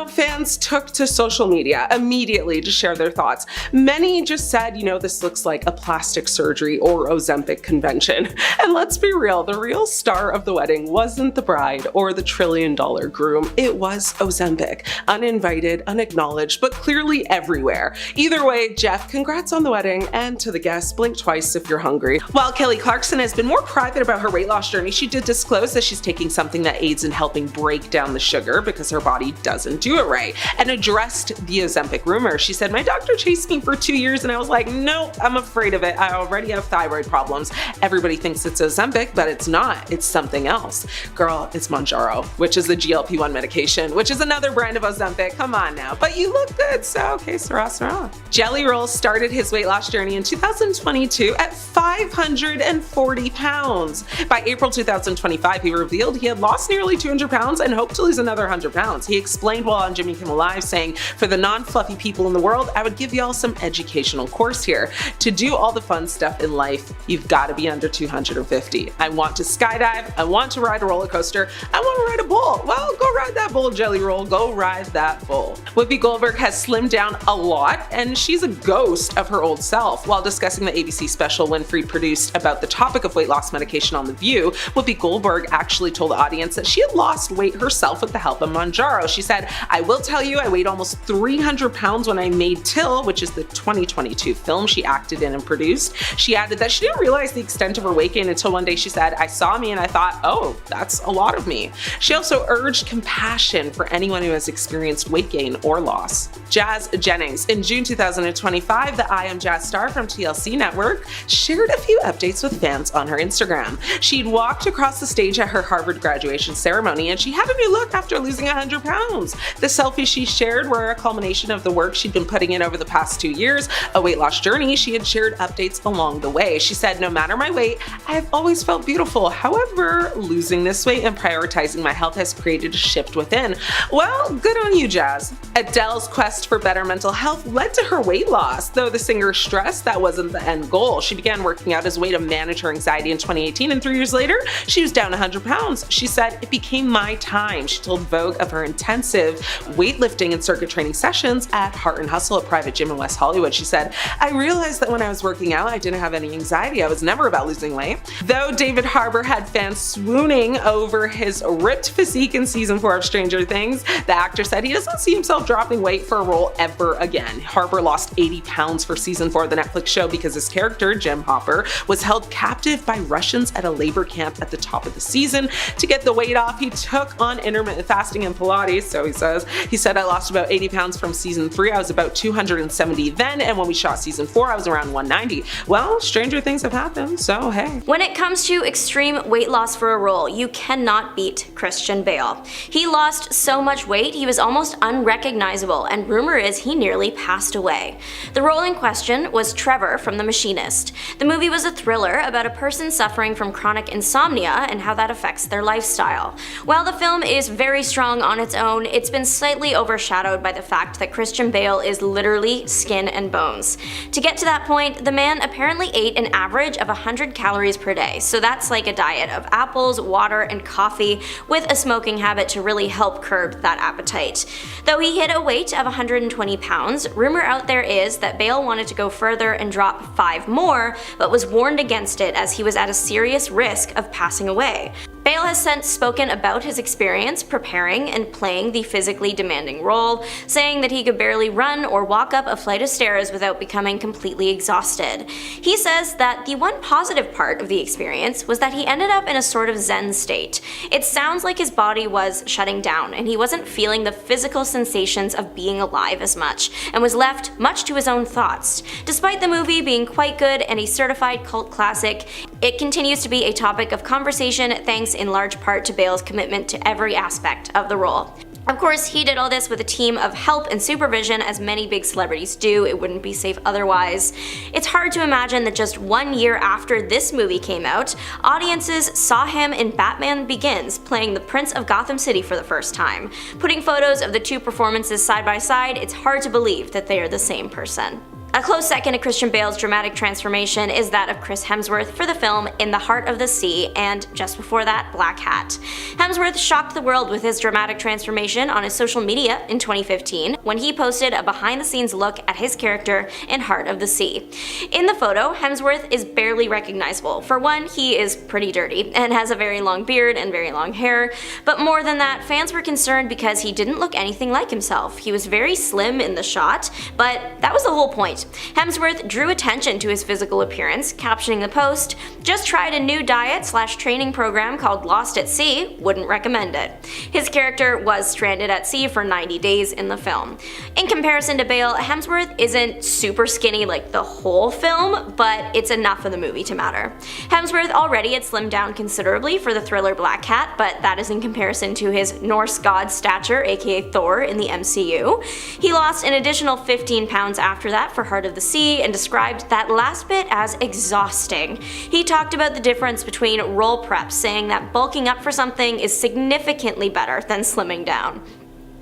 fans took to social media immediately to share their thoughts. Many just said, this looks like a plastic surgery or Ozempic convention. And let's be real, the real star of the wedding wasn't the bride or the trillion-dollar groom. It was Ozempic, uninvited, unacknowledged, but clearly everywhere. Either way, Jeff, congrats on the wedding, and to the guests, blink twice if you're hungry. While Kelly Clarkson has been more private about her weight loss journey, she did disclose that she's taking something that aids in helping break down the sugar because her body doesn't do it right, and addressed the Ozempic rumor. She said, "My doctor chased me for 2 years and I was like, nope, I'm afraid of it. I already have thyroid problems. Everybody thinks it's Ozempic, but it's not. It's something else. Girl, it's Mounjaro, which is the GLP-1 medication, which is another brand of Ozempic. Come on now. But you look good, so okay, Sarah. Jelly Roll started his weight loss journey in 2022 at 540 pounds. By April 2025, he revealed he had had lost nearly 200 pounds and hoped to lose another 100 pounds. He explained while on Jimmy Kimmel Live, saying, "For the non-fluffy people in the world, I would give y'all some educational course here. To do all the fun stuff in life, you've got to be under 250. I want to skydive, I want to ride a roller coaster, I want to ride a bull. Well, go ride that bull, Jelly Roll, go ride that bull." Whoopi Goldberg has slimmed down a lot, and she's a ghost of her old self. While discussing the ABC special Winfrey produced about the topic of weight loss medication on The View, Whoopi Goldberg actually told the audience that she had lost weight herself with the help of Mounjaro. She said, "I will tell you, I weighed almost 300 pounds when I made Till," which is the 2022 film she acted in and produced. She added that she didn't realize the extent of her weight gain until one day she said, "I saw me and I thought, oh, that's a lot of me." She also urged compassion for anyone who has experienced weight gain or loss. Jazz Jennings. In June 2025, the I Am Jazz star from TLC Network shared a few updates with fans on her Instagram. She'd walked across the stage at her Harvard graduation ceremony, and she had a new look after losing 100 pounds. The selfies she shared were a culmination of the work she'd been putting in over the past 2 years, a weight loss journey. She had shared updates along the way. She said, "No matter my weight, I have always felt beautiful. However, losing this weight and prioritizing my health has created a shift within." Well, good on you, Jazz. Adele's quest for better mental health led to her weight loss, though the singer stressed that wasn't the end goal. She began working out as a way to manage her anxiety in 2018, and 3 years later, she was down 100 pounds. She said, "It became my time." She told Vogue of her intensive weightlifting and circuit training sessions at Heart and Hustle, a private gym in West Hollywood. She said, "I realized that when I was working out, I didn't have any anxiety. I was never about losing weight." Though David Harbour had fans swooning over his ripped physique in season 4 of Stranger Things, the actor said he doesn't see himself dropping weight for a role ever again. Harbour lost 80 pounds for season 4 of the Netflix show because his character, Jim Hopper, was held captive by Russians at a labor camp at the top of the season. To get the weight off, he took on intermittent fasting and Pilates, so he said, "I lost about 80 pounds from season 3. I was about 270 then, and when we shot season 4, I was around 190. Well, stranger things have happened, so hey." When it comes to extreme weight loss for a role, you cannot beat Christian Bale. He lost so much weight, he was almost unrecognizable, and rumor is he nearly passed away. The role in question was Trevor from The Machinist. The movie was a thriller about a person suffering from chronic insomnia and how that affects their lifestyle. While the film is very strong on its own, it's been slightly overshadowed by the fact that Christian Bale is literally skin and bones. To get to that point, the man apparently ate an average of 100 calories per day, so that's like a diet of apples, water, and coffee, with a smoking habit to really help curb that appetite. Though he hit a weight of 120 pounds, rumor out there is that Bale wanted to go further and drop 5 more, but was warned against it as he was at a serious risk of passing away. Bale has since spoken about his experience preparing and playing the physically demanding role, saying that he could barely run or walk up a flight of stairs without becoming completely exhausted. He says that the one positive part of the experience was that he ended up in a sort of zen state. It sounds like his body was shutting down and he wasn't feeling the physical sensations of being alive as much, and was left much to his own thoughts. Despite the movie being quite good and a certified cult classic, it continues to be a topic of conversation thanks in large part to Bale's commitment to every aspect of the role. Of course, he did all this with a team of help and supervision, as many big celebrities do. It wouldn't be safe otherwise. It's hard to imagine that just 1 year after this movie came out, audiences saw him in Batman Begins playing the Prince of Gotham City for the first time. Putting photos of the two performances side by side, it's hard to believe that they are the same person. A close second to Christian Bale's dramatic transformation is that of Chris Hemsworth for the film In the Heart of the Sea, and just before that, Black Hat. Hemsworth shocked the world with his dramatic transformation on his social media in 2015 when he posted a behind-the-scenes look at his character in Heart of the Sea. In the photo, Hemsworth is barely recognizable. For one, he is pretty dirty and has a very long beard and very long hair, but more than that, fans were concerned because he didn't look anything like himself. He was very slim in the shot, but that was the whole point. Hemsworth drew attention to his physical appearance, captioning the post, "Just tried a new diet/training program called Lost at Sea, wouldn't recommend it." His character was stranded at sea for 90 days in the film. In comparison to Bale, Hemsworth isn't super skinny like the whole film, but it's enough of the movie to matter. Hemsworth already had slimmed down considerably for the thriller Black Hat, but that is in comparison to his Norse god stature, aka Thor, in the MCU. He lost an additional 15 pounds after that for Heart part of the sea and described that last bit as exhausting. He talked about the difference between role prep, saying that bulking up for something is significantly better than slimming down.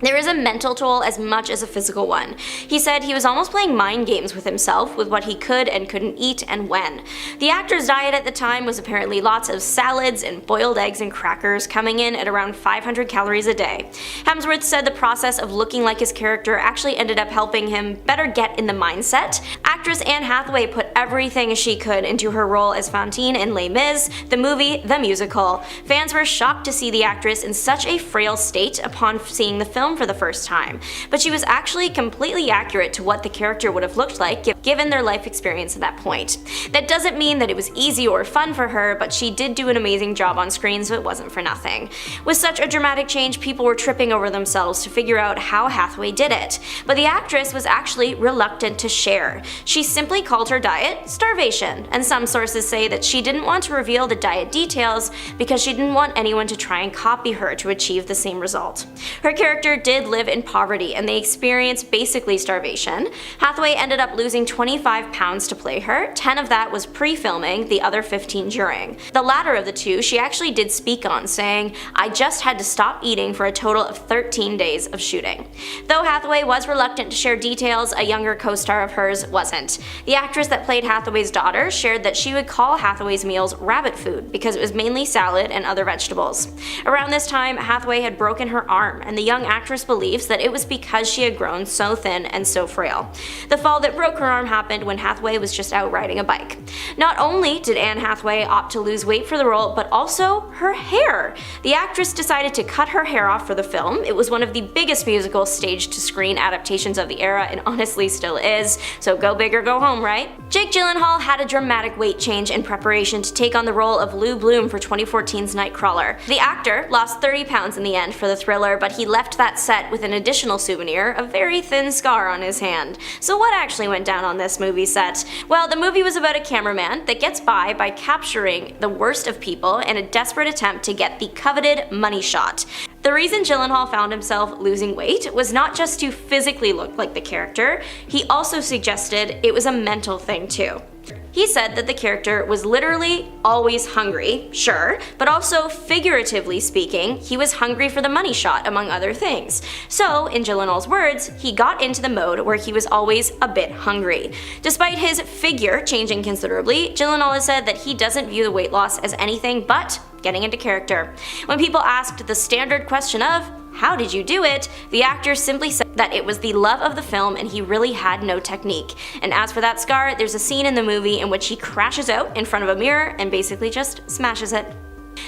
There is a mental toll as much as a physical one. He said he was almost playing mind games with himself with what he could and couldn't eat and when. The actor's diet at the time was apparently lots of salads and boiled eggs and crackers, coming in at around 500 calories a day. Hemsworth said the process of looking like his character actually ended up helping him better get in the mindset. Actress Anne Hathaway put everything she could into her role as Fantine in Les Mis, the movie, the musical. Fans were shocked to see the actress in such a frail state upon seeing the film for the first time, but she was actually completely accurate to what the character would have looked like given their life experience at that point. That doesn't mean that it was easy or fun for her, but she did do an amazing job on screen, so it wasn't for nothing. With such a dramatic change, people were tripping over themselves to figure out how Hathaway did it, but the actress was actually reluctant to share. She simply called her diet starvation, and some sources say that she didn't want to reveal the diet details because she didn't want anyone to try and copy her to achieve the same result. Her character did live in poverty, and they experienced basically starvation. Hathaway ended up losing 25 pounds to play her. 10 of that was pre-filming, the other 15 during. The latter of the two she actually did speak on, saying, "I just had to stop eating for a total of 13 days of shooting." Though Hathaway was reluctant to share details, a younger co-star of hers wasn't. The actress that played Hathaway's daughter shared that she would call Hathaway's meals rabbit food because it was mainly salad and other vegetables. Around this time, Hathaway had broken her arm, and the young actress believes that it was because she had grown so thin and so frail. The fall that broke her arm happened when Hathaway was just out riding a bike. Not only did Anne Hathaway opt to lose weight for the role, but also her hair. The actress decided to cut her hair off for the film. It was one of the biggest musical stage-to-screen adaptations of the era, and honestly still is, so go big or go home, right? Jake Gyllenhaal had a dramatic weight change in preparation to take on the role of Lou Bloom for 2014's Nightcrawler. The actor lost 30 pounds in the end for the thriller, but he left that set with an additional souvenir, a very thin scar on his hand. So what actually went down on this movie set? Well, the movie was about a cameraman that gets by capturing the worst of people in a desperate attempt to get the coveted money shot. The reason Gyllenhaal found himself losing weight was not just to physically look like the character, he also suggested it was a mental thing too. He said that the character was literally always hungry, sure, but also figuratively speaking, he was hungry for the money shot, among other things. So, in Gyllenhaal's words, he got into the mode where he was always a bit hungry. Despite his figure changing considerably, Gyllenhaal has said that he doesn't view the weight loss as anything but getting into character. When people asked the standard question of, "How did you do it?" the actor simply said that it was the love of the film and he really had no technique. And as for that scar, there's a scene in the movie in which he crashes out in front of a mirror and basically just smashes it.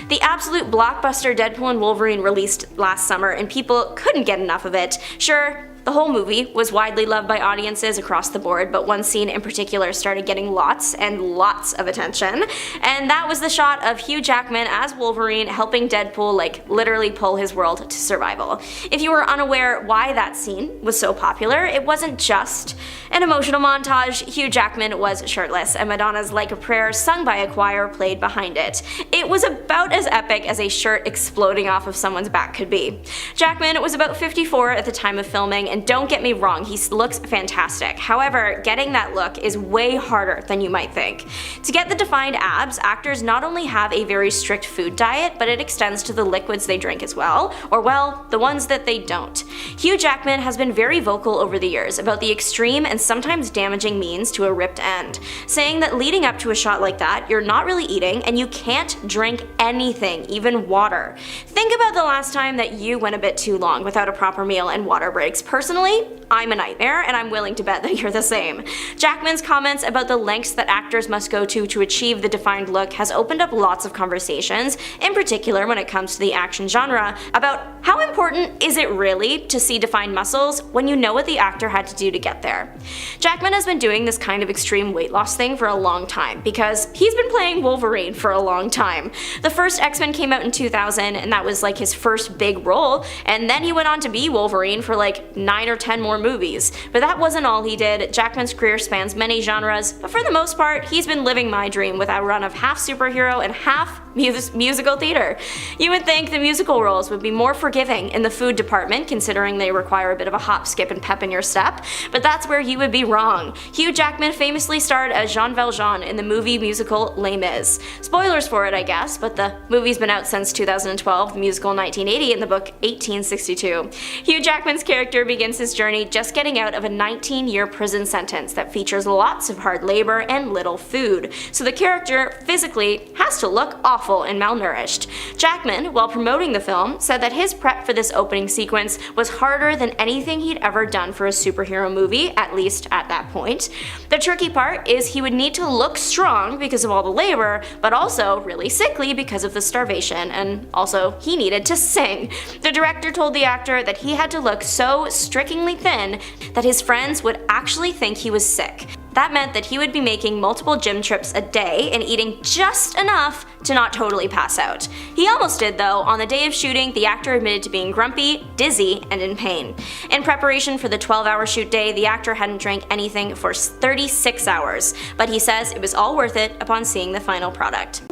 The absolute blockbuster Deadpool and Wolverine released last summer and people couldn't get enough of it. Sure, the whole movie was widely loved by audiences across the board, but one scene in particular started getting lots and lots of attention, and that was the shot of Hugh Jackman as Wolverine helping Deadpool literally pull his world to survival. If you were unaware why that scene was so popular, it wasn't just an emotional montage. Hugh Jackman was shirtless, and Madonna's Like a Prayer, sung by a choir, played behind it. It was about as epic as a shirt exploding off of someone's back could be. Jackman was about 54 at the time of filming, and don't get me wrong, he looks fantastic. However, getting that look is way harder than you might think. To get the defined abs, actors not only have a very strict food diet, but it extends to the liquids they drink as well, or well, the ones that they don't. Hugh Jackman has been very vocal over the years about the extreme and sometimes damaging means to a ripped end, saying that leading up to a shot like that, you're not really eating and you can't drink anything, even water. Think about the last time that you went a bit too long without a proper meal and water breaks. Personally, I'm a nightmare, and I'm willing to bet that you're the same. Jackman's comments about the lengths that actors must go to achieve the defined look has opened up lots of conversations, in particular when it comes to the action genre, about how important is it really to see defined muscles when you know what the actor had to do to get there. Jackman has been doing this kind of extreme weight loss thing for a long time, because he's been playing Wolverine for a long time. The first X-Men came out in 2000, and that was his first big role, and then he went on to be Wolverine for 9 or 10 more movies. But that wasn't all he did. Jackman's career spans many genres, but for the most part, he's been living my dream with a run of half superhero and half musical theater. You would think the musical roles would be more forgiving in the food department, considering they require a bit of a hop, skip, and pep in your step, but that's where you would be wrong. Hugh Jackman famously starred as Jean Valjean in the movie musical Les Mis. Spoilers for it, I guess, but the movie's been out since 2012, the musical 1980, and the book 1862. Hugh Jackman's character begins his journey just getting out of a 19-year prison sentence that features lots of hard labor and little food, so the character physically has to look awful and malnourished. Jackman, while promoting the film, said that his prep for this opening sequence was harder than anything he'd ever done for a superhero movie, at least at that point. The tricky part is he would need to look strong because of all the labor, but also really sickly because of the starvation, and also he needed to sing. The director told the actor that he had to look so strikingly thin that his friends would actually think he was sick. That meant that he would be making multiple gym trips a day and eating just enough to not totally pass out. He almost did though. On the day of shooting, the actor admitted to being grumpy, dizzy, and in pain. In preparation for the 12-hour shoot day, the actor hadn't drank anything for 36 hours, but he says it was all worth it upon seeing the final product.